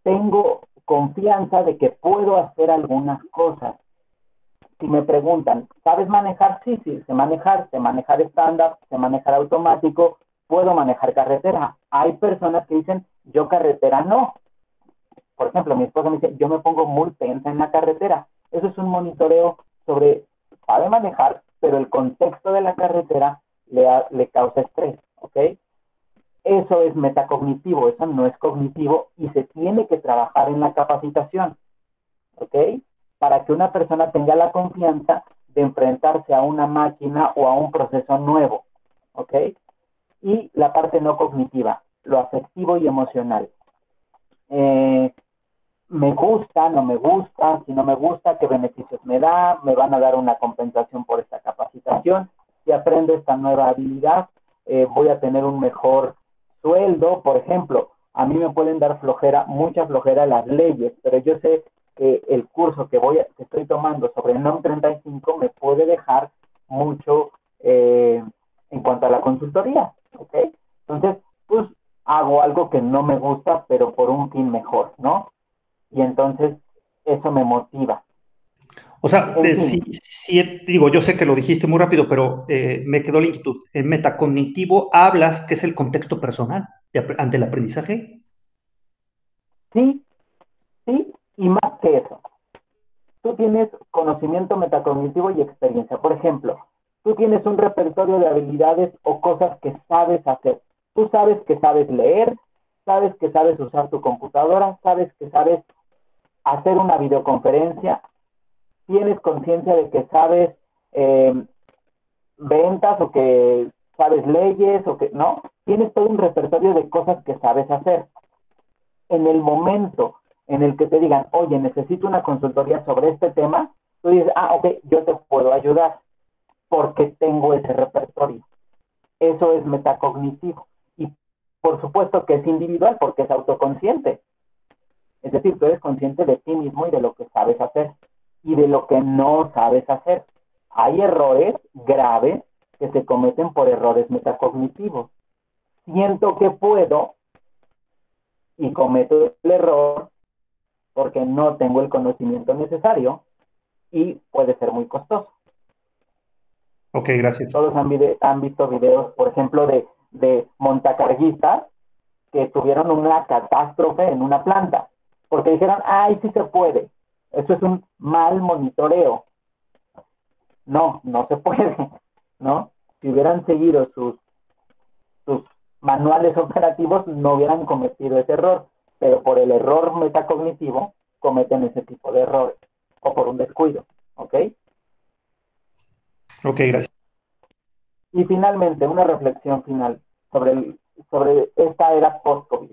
Speaker 2: tengo confianza de que puedo hacer algunas cosas. Si me preguntan, ¿sabes manejar? Sí, sí, sé manejar estándar, sé manejar automático, puedo manejar carretera. Hay personas que dicen, yo carretera no. Por ejemplo, mi esposa me dice, yo me pongo muy tensa en la carretera. Eso es un monitoreo sobre, sabe manejar, pero el contexto de la carretera le causa estrés, ¿ok? Eso es metacognitivo, eso no es cognitivo y se tiene que trabajar en la capacitación, ¿ok? Para que una persona tenga la confianza de enfrentarse a una máquina o a un proceso nuevo, ¿ok? Y la parte no cognitiva, lo afectivo y emocional. Me gusta, no me gusta, si no me gusta, qué beneficios me da, me van a dar una compensación por esta capacitación, si aprendo esta nueva habilidad, voy a tener un mejor sueldo. Por ejemplo, a mí me pueden dar flojera, mucha flojera las leyes, pero yo sé que el curso que estoy tomando sobre NOM 35 me puede dejar mucho en cuanto a la consultoría, ¿ok? Entonces, pues hago algo que no me gusta, pero por un fin mejor, ¿no? Y entonces eso me motiva.
Speaker 1: O sea,
Speaker 2: En
Speaker 1: sí,
Speaker 2: fin,
Speaker 1: sí, digo, yo sé que lo dijiste muy rápido, pero me quedó la inquietud. En metacognitivo hablas que es el contexto personal ante el aprendizaje.
Speaker 2: sí, sí, y más que eso. Tú tienes conocimiento metacognitivo y experiencia. Por ejemplo, tú tienes un repertorio de habilidades o cosas que sabes hacer. Tú sabes que sabes leer, sabes que sabes usar tu computadora, sabes que sabes hacer una videoconferencia, tienes conciencia de que sabes ventas o que sabes leyes o que no, tienes todo un repertorio de cosas que sabes hacer. En el momento en el que te digan, oye, necesito una consultoría sobre este tema, tú dices, ok, yo te puedo ayudar porque tengo ese repertorio. Eso es metacognitivo. Y por supuesto que es individual porque es autoconsciente. Es decir, tú eres consciente de ti mismo y de lo que sabes hacer y de lo que no sabes hacer. Hay errores graves que se cometen por errores metacognitivos. siento que puedo y cometo el error porque no tengo el conocimiento necesario y puede ser muy costoso.
Speaker 1: Ok, gracias.
Speaker 2: Todos han visto videos, por ejemplo, de montacarguistas que tuvieron una catástrofe en una planta, porque dijeron, ay, sí se puede. Eso es un mal monitoreo. No, no se puede, ¿no? Si hubieran seguido sus manuales operativos, no hubieran cometido ese error, pero por el error metacognitivo cometen ese tipo de errores, o por un descuido, ¿ok?
Speaker 1: Ok, gracias.
Speaker 2: Y finalmente, una reflexión final sobre esta era post-COVID.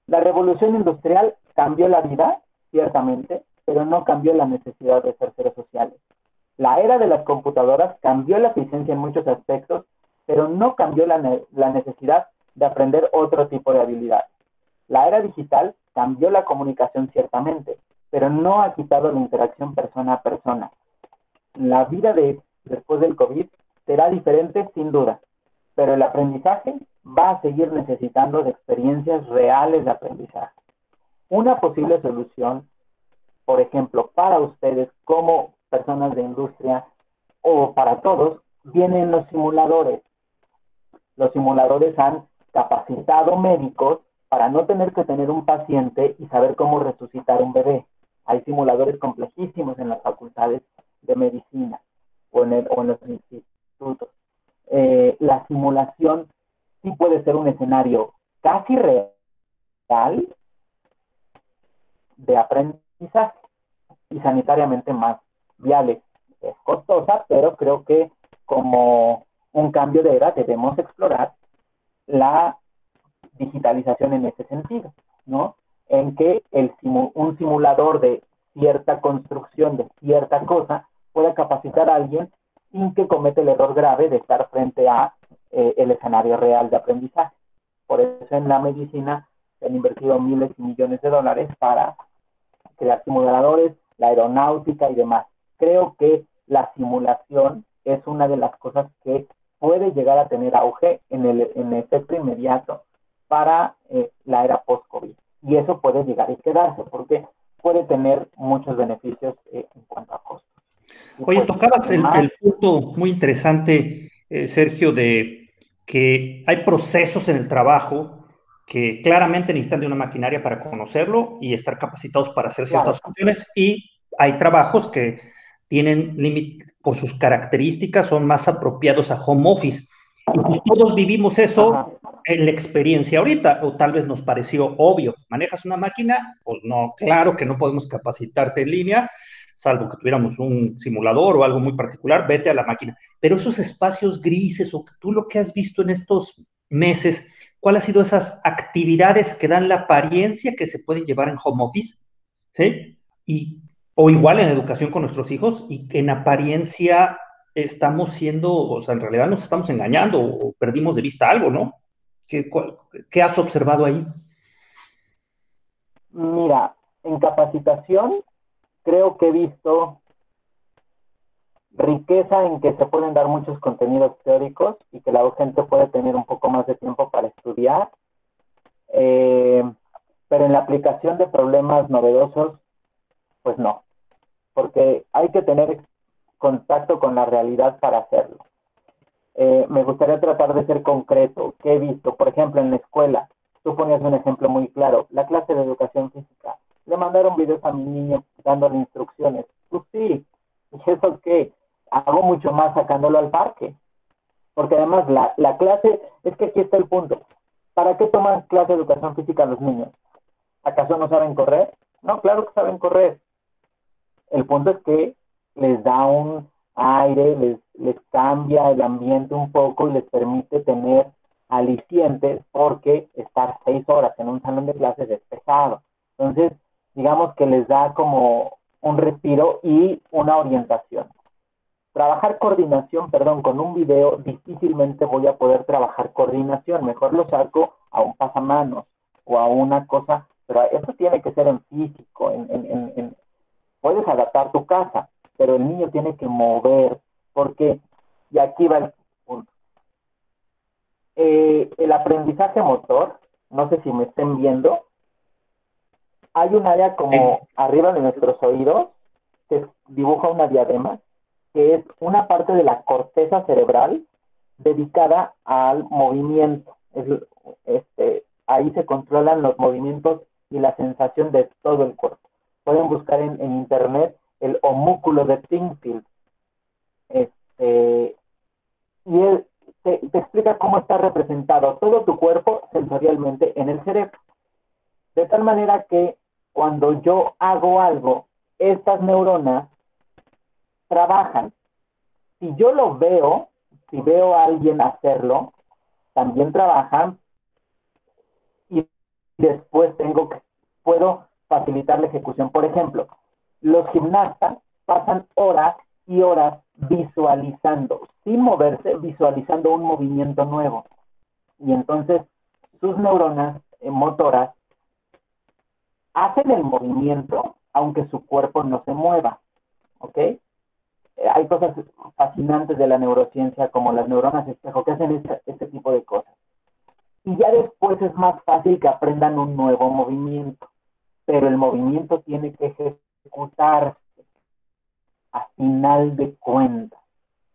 Speaker 2: La revolución industrial cambió la vida, ciertamente, pero no cambió la necesidad de ser seres sociales. La era de las computadoras cambió la eficiencia en muchos aspectos, pero no cambió la necesidad de aprender otro tipo de habilidades. La era digital cambió la comunicación ciertamente, pero no ha quitado la interacción persona a persona. La vida después del COVID será diferente sin duda, pero el aprendizaje va a seguir necesitando de experiencias reales de aprendizaje. Una posible solución, por ejemplo, para ustedes como personas de industria o para todos, vienen los simuladores. Los simuladores han capacitado médicos para no tener que tener un paciente y saber cómo resucitar un bebé. Hay simuladores complejísimos en las facultades de medicina o en los institutos. La simulación sí puede ser un escenario casi real de aprendizaje y sanitariamente más viable. Es costosa, pero creo que como un cambio de era debemos explorar la digitalización en ese sentido, ¿no? En que un simulador de cierta construcción, de cierta cosa, pueda capacitar a alguien sin que cometa el error grave de estar frente a el escenario real de aprendizaje. Por eso en la medicina se han invertido miles y millones de dólares para crear simuladores, la aeronáutica y demás. Creo que la simulación es una de las cosas que puede llegar a tener auge en el efecto inmediato para la era post-COVID. Y eso puede llegar y quedarse, porque puede tener muchos beneficios en cuanto a costos. Y
Speaker 1: Oye,
Speaker 2: pues,
Speaker 1: tocabas
Speaker 2: sin más,
Speaker 1: el punto muy interesante, Sergio, de que hay procesos en el trabajo que claramente necesitan de una maquinaria para conocerlo y estar capacitados para hacer ciertas
Speaker 2: claro.
Speaker 1: funciones, y hay trabajos que tienen límite por sus características, son más apropiados a home office. Y pues todos vivimos eso.
Speaker 2: Ajá.
Speaker 1: En la experiencia ahorita, o tal vez nos pareció obvio. ¿Manejas una máquina? Pues no, claro que no podemos capacitarte en línea, salvo que tuviéramos un simulador o algo muy particular, vete a la máquina. Pero esos espacios grises, o tú lo que has visto en estos meses, ¿cuáles han sido esas actividades que dan la apariencia que se pueden llevar en home office? ¿Sí? O igual en educación con nuestros hijos, y que en apariencia estamos siendo, o sea, en realidad nos estamos engañando o perdimos de vista algo, ¿no? ¿Qué has observado ahí?
Speaker 2: Mira, en capacitación creo que he visto riqueza en que se pueden dar muchos contenidos teóricos y que la gente puede tener un poco más de tiempo para estudiar, eh, pero en la aplicación de problemas novedosos, pues no, porque hay que tener contacto con la realidad para hacerlo. Me gustaría tratar de ser concreto. ¿Qué he visto? Por ejemplo, en la escuela, tú ponías un ejemplo muy claro, la clase de educación física. Le mandaron videos a mi niño dándole instrucciones. Pues sí, ¿y eso qué? Hago mucho más sacándolo al parque. Porque además la clase, es que aquí está el punto. ¿Para qué toman clase de educación física los niños? ¿Acaso no saben correr? No, claro que saben correr. El punto es que les da un aire, les cambia el ambiente un poco y les permite tener alicientes, porque estar 6 horas en un salón de clases es pesado. Entonces, digamos que les da como un respiro y una orientación. Trabajar coordinación, perdón, con un video, difícilmente voy a poder trabajar coordinación. Mejor lo saco a un pasamanos o a una cosa, pero eso tiene que ser en físico, puedes adaptar tu casa, pero el niño tiene que mover, porque, y aquí va el punto, el aprendizaje motor, no sé si me estén viendo, hay un área como arriba de nuestros oídos que dibuja una diadema, que es una parte de la corteza cerebral dedicada al movimiento. Ahí se controlan los movimientos y la sensación de todo el cuerpo. Pueden buscar en internet el homúnculo de Thingfield. Y él te explica cómo está representado todo tu cuerpo sensorialmente en el cerebro. De tal manera que cuando yo hago algo, estas neuronas trabajan. Si yo lo veo, si veo a alguien hacerlo, también trabajan y después puedo facilitar la ejecución. Por ejemplo, los gimnastas pasan horas y horas visualizando, sin moverse, visualizando un movimiento nuevo. Y entonces sus neuronas motoras hacen el movimiento aunque su cuerpo no se mueva, ¿ok? Hay cosas fascinantes de la neurociencia como las neuronas espejo que hacen este tipo de cosas. Y ya después es más fácil que aprendan un nuevo movimiento, pero el movimiento tiene que ejecutarse a final de cuentas,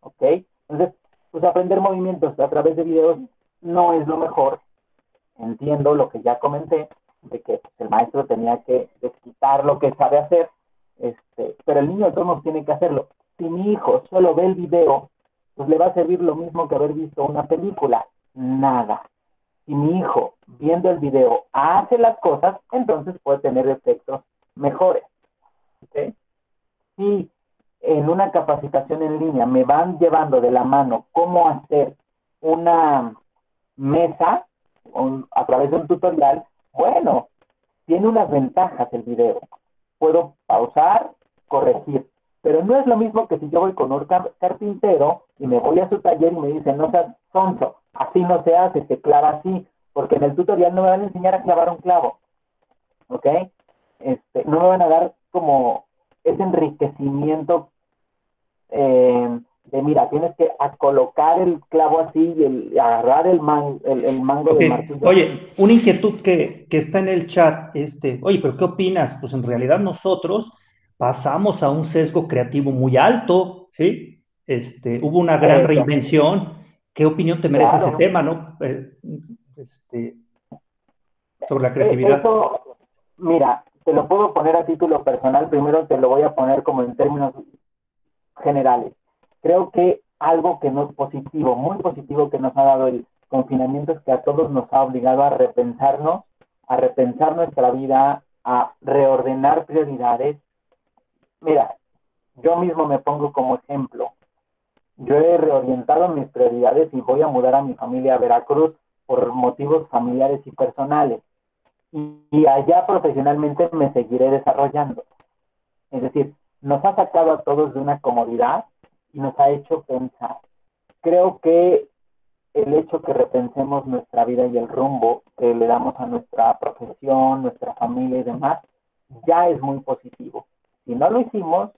Speaker 2: ¿ok? Entonces, pues aprender movimientos a través de videos no es lo mejor. Entiendo lo que ya comenté, de que pues, el maestro tenía que desquitar lo que sabe hacer, pero el niño de todos modos tiene que hacerlo. Si mi hijo solo ve el video, pues le va a servir lo mismo que haber visto una película. Nada. Si mi hijo, viendo el video, hace las cosas, entonces puede tener efectos mejores. ¿Okay? Si en una capacitación en línea me van llevando de la mano cómo hacer una mesa a través de un tutorial, bueno, tiene unas ventajas el video. Puedo pausar, corregir, pero no es lo mismo que si yo voy con un carpintero y me voy a su taller y me dicen, no seas sonso, así no se hace, se clava así, porque en el tutorial no me van a enseñar a clavar un clavo, ¿ok? No me van a dar como ese enriquecimiento de mira, tienes que colocar el clavo así y agarrar el mango
Speaker 1: Okay.
Speaker 2: del martillo.
Speaker 1: Oye, una inquietud que está en el chat, oye, pero ¿qué opinas? Pues en realidad nosotros pasamos a un sesgo creativo muy alto, ¿sí? Hubo una gran reinvención. ¿Qué opinión te merece ese tema, no? Sobre la creatividad.
Speaker 2: Eso, mira, te lo puedo poner a título personal, primero te lo voy a poner como en términos generales. Creo que algo que no es positivo, muy positivo que nos ha dado el confinamiento es que a todos nos ha obligado a repensarnos, a repensar nuestra vida, a reordenar prioridades. Mira, yo mismo me pongo como ejemplo. Yo he reorientado mis prioridades y voy a mudar a mi familia a Veracruz por motivos familiares y personales. Y allá profesionalmente me seguiré desarrollando. Es decir, nos ha sacado a todos de una comodidad y nos ha hecho pensar. Creo que el hecho que repensemos nuestra vida y el rumbo que le damos a nuestra profesión, nuestra familia y demás, ya es muy positivo. Si no lo hicimos,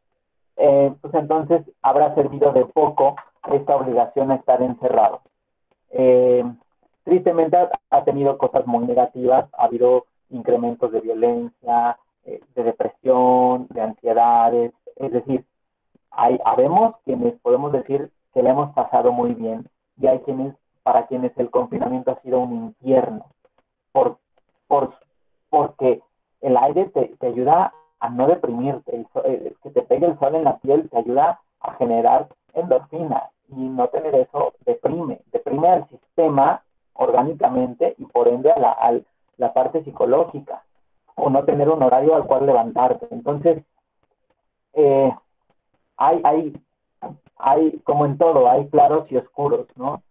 Speaker 2: pues entonces habrá servido de poco esta obligación a estar encerrado. Tristemente ha tenido cosas muy negativas, ha habido incrementos de violencia, de depresión, de ansiedades, es decir, habemos quienes podemos decir que le hemos pasado muy bien y hay para quienes el confinamiento ha sido un infierno, por, por, porque el aire te ayuda a no deprimirte, que te pegue el sol en la piel te ayuda a generar endorfinas y no tener eso deprime al sistema orgánicamente y por ende a la parte psicológica, o no tener un horario al cual levantarte. Entonces, hay, como en todo, hay claros y oscuros, ¿no?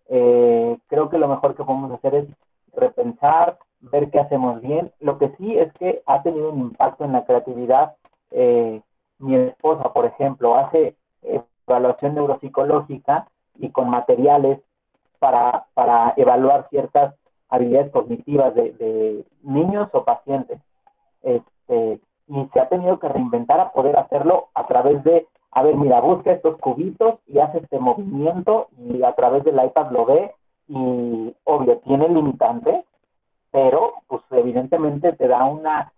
Speaker 2: Creo que lo mejor que podemos hacer es repensar, ver qué hacemos bien. Lo que sí es que ha tenido un impacto en la creatividad. Mi esposa, por ejemplo, hace evaluación neuropsicológica y con materiales para evaluar ciertas habilidades cognitivas de niños o pacientes. Y se ha tenido que reinventar a poder hacerlo a través de, a ver, mira, busca estos cubitos y hace este movimiento y a través del iPad lo ve y obvio, tiene limitantes, pero pues evidentemente te da una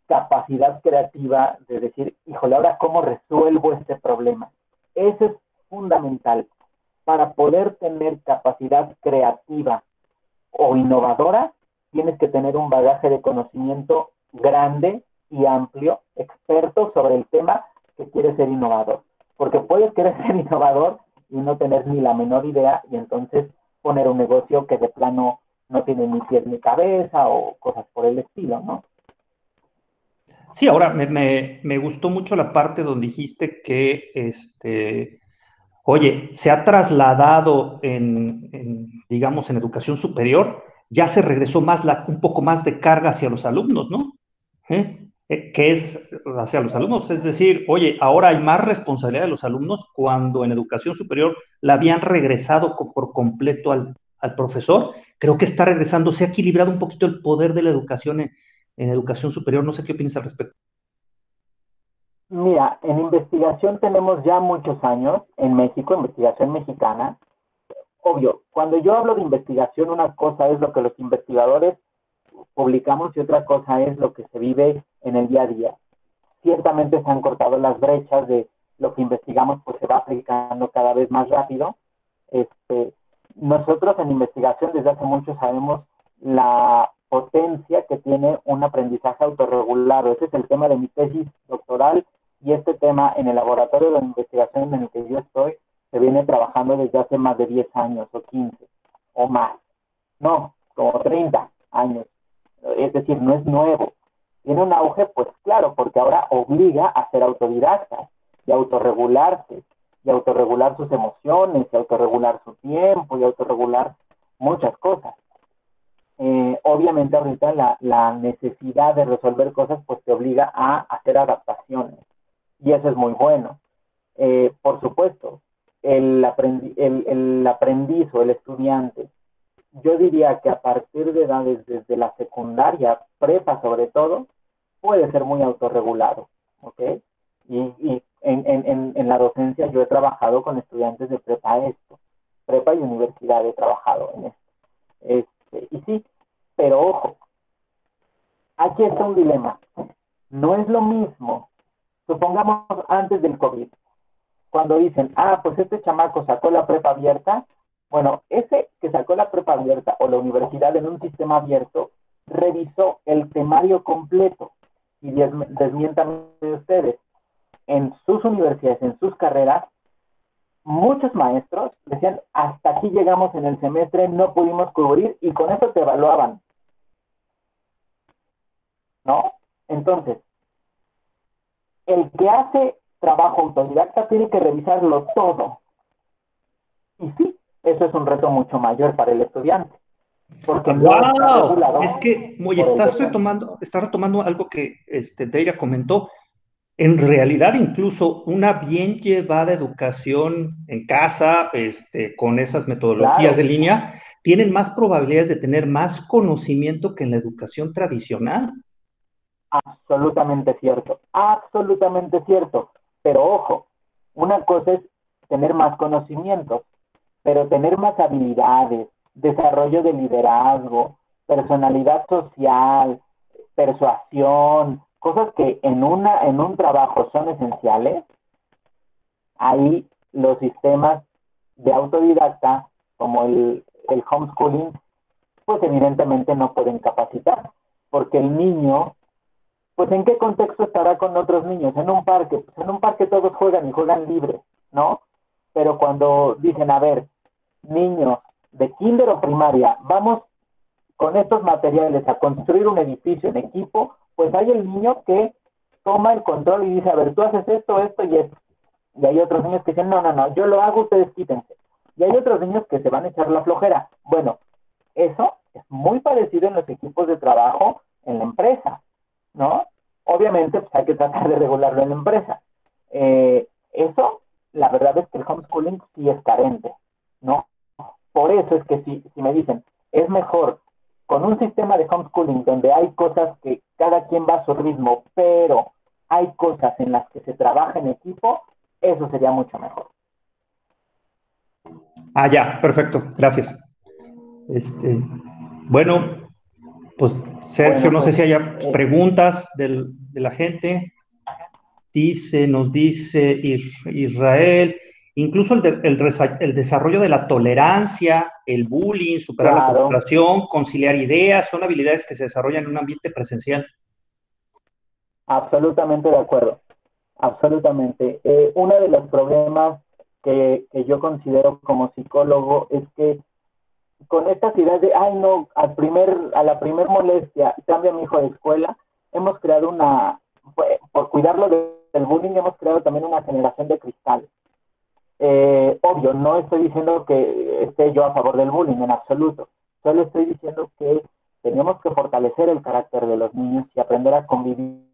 Speaker 2: capacidad creativa de decir, híjole, ahora cómo resuelvo este problema. Eso es fundamental. Para poder tener capacidad creativa o innovadora, tienes que tener un bagaje de conocimiento grande y amplio, experto sobre el tema que quieres ser innovador. Porque puedes querer ser innovador y no tener ni la menor idea y entonces poner un negocio que de plano no tiene ni pies ni cabeza o cosas por el estilo, ¿no?
Speaker 1: Sí, ahora me gustó mucho la parte donde dijiste que, oye, se ha trasladado digamos, en educación superior, ya se regresó más un poco más de carga hacia los alumnos, ¿no? ¿Qué es hacia los alumnos? Es decir, oye, ahora hay más responsabilidad de los alumnos cuando en educación superior la habían regresado por completo al profesor. Creo que está regresando, se ha equilibrado un poquito el poder de la educación en educación superior. No sé qué opinas al respecto.
Speaker 2: Mira, en investigación tenemos ya muchos años en México, investigación mexicana. Obvio, cuando yo hablo de investigación, una cosa es lo que los investigadores publicamos y otra cosa es lo que se vive en el día a día. Ciertamente se han cortado las brechas de lo que investigamos, pues se va aplicando cada vez más rápido. Nosotros en investigación desde hace mucho sabemos la potencia que tiene un aprendizaje autorregulado. Ese es el tema de mi tesis doctoral y este tema en el laboratorio de investigación en el que yo estoy se viene trabajando desde hace más de 10 años o 15 o más. No, como 30 años. Es decir, no es nuevo. Tiene un auge, pues claro, porque ahora obliga a ser autodidacta y autorregularse, y autorregular sus emociones, y autorregular su tiempo, y autorregular muchas cosas. Obviamente ahorita la necesidad de resolver cosas pues te obliga a hacer adaptaciones, y eso es muy bueno. Por supuesto, el aprendiz o el estudiante, yo diría que a partir de edades desde la secundaria, prepa sobre todo, puede ser muy autorregulado, ¿ok? Y en la docencia yo he trabajado con estudiantes de prepa y universidad he trabajado en esto. Y sí, pero ojo, aquí está un dilema. No es lo mismo, supongamos antes del COVID, cuando dicen, pues este chamaco sacó la prepa abierta, bueno, ese que sacó la prepa abierta o la universidad en un sistema abierto, revisó el temario completo. Y desmientan ustedes, en sus universidades, en sus carreras, muchos maestros decían, hasta aquí llegamos en el semestre, no pudimos cubrir y con eso te evaluaban, ¿no? Entonces, el que hace trabajo autodidacta tiene que revisarlo todo. Y sí, eso es un reto mucho mayor para el estudiante. Porque
Speaker 1: ¡Wow! Es que, oye, estás retomando algo que Deira comentó. En realidad, incluso una bien llevada educación en casa, con esas metodologías de
Speaker 2: claro,
Speaker 1: línea, tienen más probabilidades de tener más conocimiento que en la educación tradicional.
Speaker 2: absolutamente cierto. Pero ojo, una cosa es tener más conocimientos, pero tener más habilidades, desarrollo de liderazgo, personalidad social, persuasión, cosas que en un trabajo son esenciales, ahí los sistemas de autodidacta, como el homeschooling, pues evidentemente no pueden capacitar, porque el niño, pues ¿en qué contexto estará con otros niños? En un parque, pues en un parque todos juegan y juegan libre, ¿no? Pero cuando dicen, a ver, niños de kinder o primaria, vamos con estos materiales a construir un edificio en equipo, pues hay el niño que toma el control y dice, a ver, tú haces esto, esto y esto. Y hay otros niños que dicen, no, no, no, yo lo hago, ustedes quítense. Y hay otros niños que se van a echar la flojera. Bueno, eso es muy parecido en los equipos de trabajo en la empresa, ¿no? Obviamente, pues hay que tratar de regularlo en la empresa. Eso, la verdad es que el homeschooling sí es carente, ¿no? Por eso es que si me dicen, es mejor con un sistema de homeschooling donde hay cosas que cada quien va a su ritmo, pero hay cosas en las que se trabaja en equipo, eso sería mucho mejor.
Speaker 1: Ah, ya, perfecto, gracias. Este, bueno, pues Sergio,
Speaker 2: Bueno,
Speaker 1: no sé
Speaker 2: pues
Speaker 1: si haya preguntas de la gente. Nos dice Israel, incluso el desarrollo de la tolerancia, el bullying, superar la
Speaker 2: claro,
Speaker 1: frustración, conciliar ideas, son habilidades que se desarrollan en un ambiente presencial.
Speaker 2: absolutamente de acuerdo, absolutamente. Uno de los problemas que yo considero como psicólogo es que con estas ideas de, ay no, a la primer molestia cambia mi hijo de escuela, hemos creado por cuidarlo del bullying, hemos creado también una generación de cristal. Obvio, no estoy diciendo que esté yo a favor del bullying en absoluto, solo estoy diciendo que tenemos que fortalecer el carácter de los niños y aprender a convivir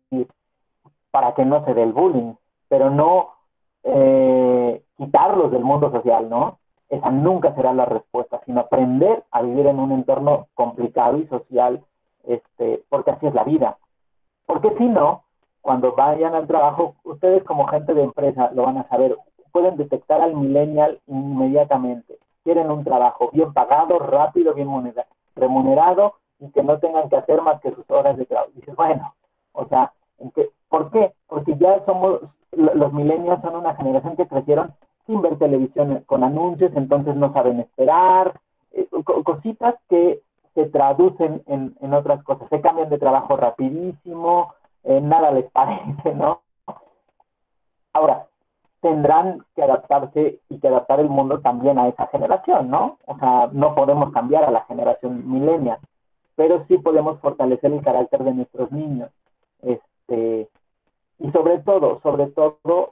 Speaker 2: para que no se dé el bullying, pero no quitarlos del mundo social, ¿no? Esa nunca será la respuesta, sino aprender a vivir en un entorno complicado y social, porque así es la vida. Porque si no, cuando vayan al trabajo, ustedes como gente de empresa lo van a saber, pueden detectar al millennial inmediatamente. Quieren un trabajo bien pagado, rápido, bien remunerado y que no tengan que hacer más que sus horas de trabajo. Dices, bueno, o sea, ¿por qué? Porque ya los millennials son una generación que crecieron sin ver televisión con anuncios, entonces no saben esperar, cositas que se traducen en otras cosas, se cambian de trabajo rapidísimo, nada les parece, ¿no? Ahora, tendrán que adaptarse y que adaptar el mundo también a esa generación, ¿no? O sea, no podemos cambiar a la generación millennial, pero sí podemos fortalecer el carácter de nuestros niños. Este, y sobre todo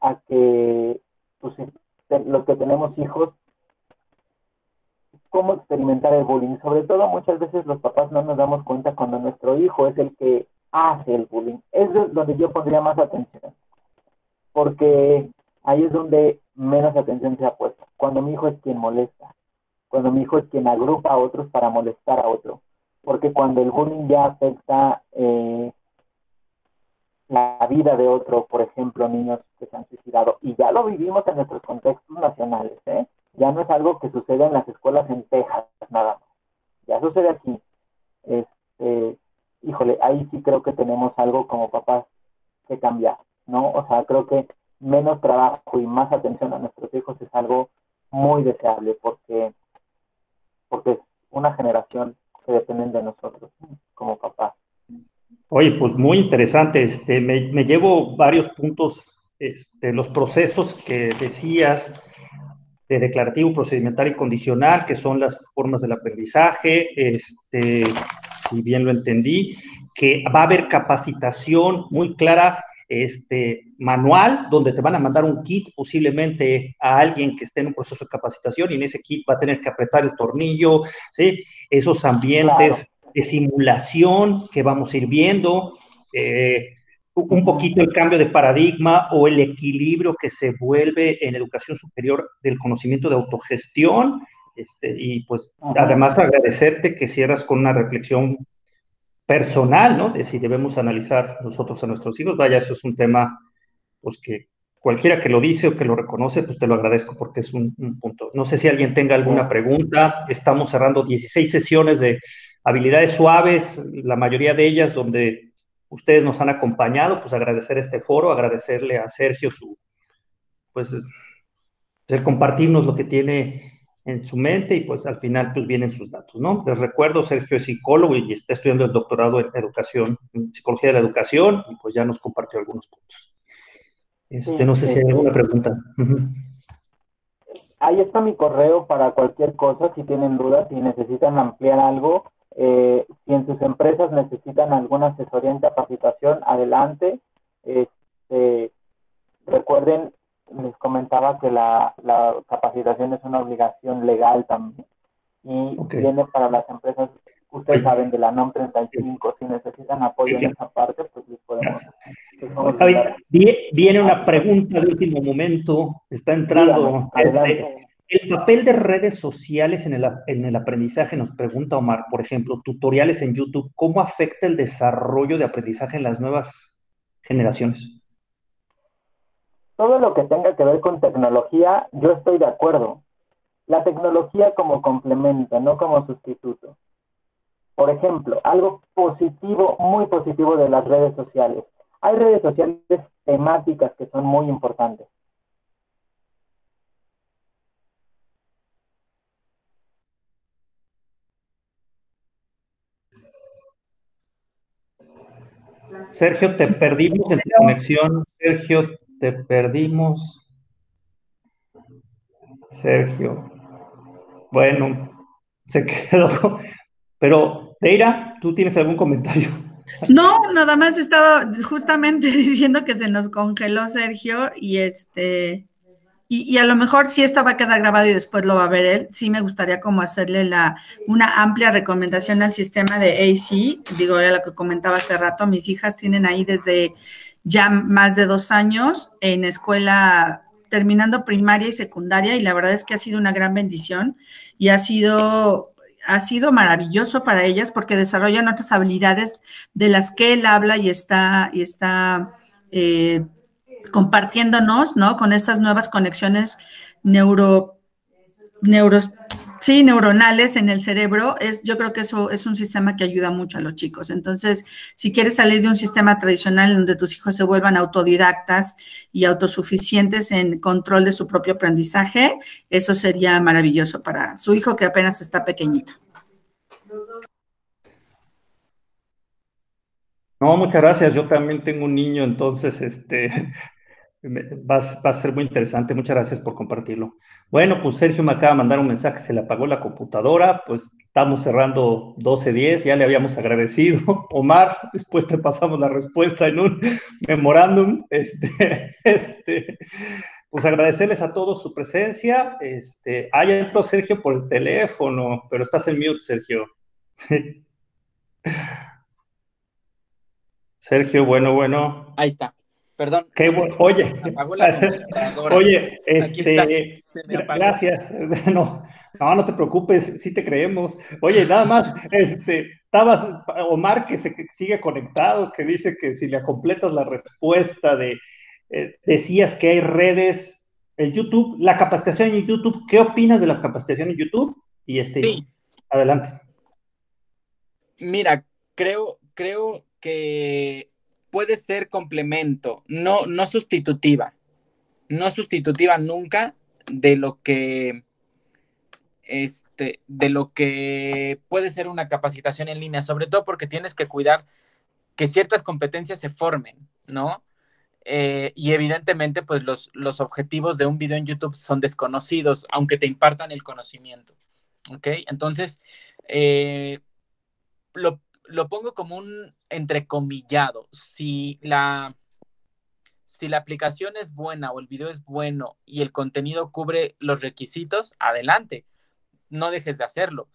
Speaker 2: a que pues, los que tenemos hijos, cómo experimentar el bullying. Sobre todo muchas veces los papás no nos damos cuenta cuando nuestro hijo es el que hace el bullying. Es donde yo pondría más atención, porque ahí es donde menos atención se ha puesto. Cuando mi hijo es quien molesta, cuando mi hijo es quien agrupa a otros para molestar a otro. Porque cuando el bullying ya afecta la vida de otro, por ejemplo, niños que se han suicidado, y ya lo vivimos en nuestros contextos nacionales, ¿eh? Ya no es algo que sucede en las escuelas en Texas, nada más. Ya sucede aquí. Este, híjole, ahí sí creo que tenemos algo como papás que cambiar, ¿no? O sea, creo que menos trabajo y más atención a nuestros hijos es algo muy deseable porque es una generación que dependen de nosotros, ¿no? Como papás.
Speaker 1: Oye, pues muy interesante. Me llevo varios puntos, los procesos que decías de declarativo, procedimental y condicional, que son las formas del aprendizaje, si bien lo entendí, que va a haber capacitación muy clara, manual, donde te van a mandar un kit posiblemente a alguien que esté en un proceso de capacitación y en ese kit va a tener que apretar el tornillo, ¿sí? Esos ambientes
Speaker 2: Claro.
Speaker 1: de simulación que vamos a ir viendo, un poquito el cambio de paradigma o el equilibrio que se vuelve en educación superior del conocimiento de autogestión. Y pues además agradecerte que cierras con una reflexión personal, ¿no? De si debemos analizar nosotros a nuestros hijos. Vaya, eso es un tema, pues que cualquiera que lo dice o que lo reconoce, pues te lo agradezco porque es un punto. No sé si alguien tenga alguna
Speaker 2: Bien.
Speaker 1: pregunta. Estamos cerrando 16 sesiones de habilidades suaves, la mayoría de ellas donde ustedes nos han acompañado, pues agradecer este foro, agradecerle a Sergio pues, compartirnos lo que tiene en su mente y pues al final pues vienen sus datos, ¿no? Les recuerdo, Sergio es psicólogo y está estudiando el doctorado en educación, en psicología de la educación y pues ya nos compartió algunos puntos.
Speaker 2: Sí,
Speaker 1: No sé si hay alguna pregunta.
Speaker 2: ahí está mi correo para cualquier cosa, si tienen dudas, si necesitan ampliar algo, si en sus empresas necesitan alguna asesoría en capacitación, adelante. Este, recuerden, les comentaba que la capacitación es una obligación legal también y
Speaker 1: Ok.
Speaker 2: viene para las empresas, ustedes
Speaker 1: Oye,
Speaker 2: saben, de la NOM 35, si necesitan apoyo en
Speaker 1: claro,
Speaker 2: esa parte, pues
Speaker 1: gracias.
Speaker 2: les
Speaker 1: Oye,
Speaker 2: podemos
Speaker 1: Javi,
Speaker 2: brindar
Speaker 1: viene una
Speaker 2: ayuda.
Speaker 1: pregunta de último momento, está
Speaker 2: Dígame,
Speaker 1: entrando.
Speaker 2: adelante.
Speaker 1: El papel de redes sociales en el aprendizaje, nos pregunta Omar, por ejemplo, tutoriales en YouTube, ¿cómo afecta el desarrollo de aprendizaje en las nuevas generaciones?
Speaker 2: Todo lo que tenga que ver con tecnología, yo estoy de acuerdo. la tecnología como complemento, no como sustituto. Por ejemplo, algo positivo, muy positivo de las redes sociales. Hay redes sociales temáticas que son muy importantes.
Speaker 1: Sergio, te perdimos en tu conexión. Sergio, te perdimos. Sergio. Bueno, se quedó. Pero, Deira, ¿tú tienes algún comentario?
Speaker 3: No, nada más estaba justamente diciendo que se nos congeló Sergio y a lo mejor si esto va a quedar grabado y después lo va a ver él, sí me gustaría como hacerle una amplia recomendación al sistema de AC. Digo, era lo que comentaba hace rato, mis hijas tienen ahí desde ya más de 2 años en escuela, terminando primaria y secundaria, y la verdad es que ha sido una gran bendición y ha sido maravilloso para ellas porque desarrollan otras habilidades de las que él habla y está compartiéndonos, ¿no? Con estas nuevas conexiones neuro, neuros, sí, neuronales en el cerebro. Yo creo que eso es un sistema que ayuda mucho a los chicos. Entonces, si quieres salir de un sistema tradicional en donde tus hijos se vuelvan autodidactas y autosuficientes en control de su propio aprendizaje, eso sería maravilloso para su hijo que apenas está pequeñito.
Speaker 1: No, muchas gracias. Yo también tengo un niño, entonces va a ser muy interesante. Muchas gracias por compartirlo. Bueno, pues Sergio me acaba de mandar un mensaje, se le apagó la computadora, pues estamos cerrando 12:10, ya le habíamos agradecido. Omar, después te pasamos la respuesta en un memorándum. Pues agradecerles a todos su presencia. Entró Sergio por el teléfono, pero estás en mute, Sergio. Sergio, bueno.
Speaker 4: Ahí está. Perdón.
Speaker 1: Qué bueno. Oye,
Speaker 4: se me apagó la computadora.
Speaker 1: oye,
Speaker 4: Aquí está. Se me apagó.
Speaker 1: Gracias. No te preocupes, sí te creemos. Oye, nada más, estabas, Omar, que sigue conectado, que dice que si le completas la respuesta decías que hay redes en YouTube, la capacitación en YouTube, ¿qué opinas de la capacitación en YouTube? Y
Speaker 4: Sí.
Speaker 1: Adelante.
Speaker 4: Mira, creo que puede ser complemento, no sustitutiva. No sustitutiva nunca de lo que puede ser una capacitación en línea, sobre todo porque tienes que cuidar que ciertas competencias se formen, ¿no? Y evidentemente, pues los objetivos de un video en YouTube son desconocidos, aunque te impartan el conocimiento, ¿ok? Entonces, lo pongo como un entrecomillado. Si la aplicación es buena o el video es bueno y el contenido cubre los requisitos, adelante, no dejes de hacerlo,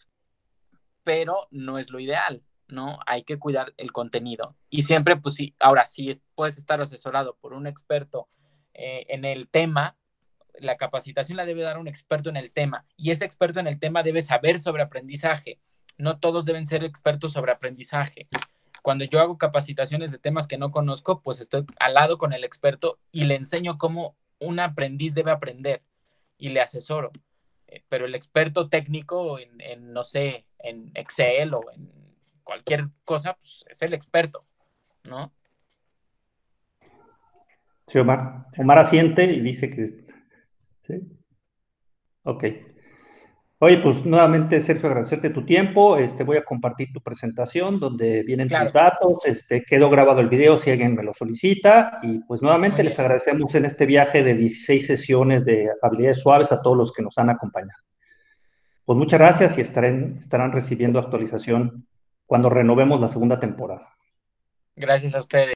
Speaker 4: pero no es lo ideal, ¿no? Hay que cuidar el contenido. Y siempre, pues sí, ahora sí, puedes estar asesorado por un experto en el tema. La capacitación la debe dar un experto en el tema, y ese experto en el tema debe saber sobre aprendizaje. No todos deben ser expertos sobre aprendizaje. Cuando yo hago capacitaciones de temas que no conozco, pues estoy al lado con el experto y le enseño cómo un aprendiz debe aprender y le asesoro. Pero el experto técnico no sé, en Excel o en cualquier cosa, pues es el experto, ¿no?
Speaker 1: Sí, Omar. Omar asiente y dice que... ¿Sí? Ok. Oye, pues nuevamente, Sergio, agradecerte tu tiempo. Voy a compartir tu presentación donde vienen
Speaker 4: Claro.
Speaker 1: tus datos. Quedó grabado el video si alguien me lo solicita. Y pues nuevamente les agradecemos en este viaje de 16 sesiones de habilidades suaves a todos los que nos han acompañado. Pues muchas gracias y estarán recibiendo actualización cuando renovemos la segunda temporada.
Speaker 4: Gracias a ustedes.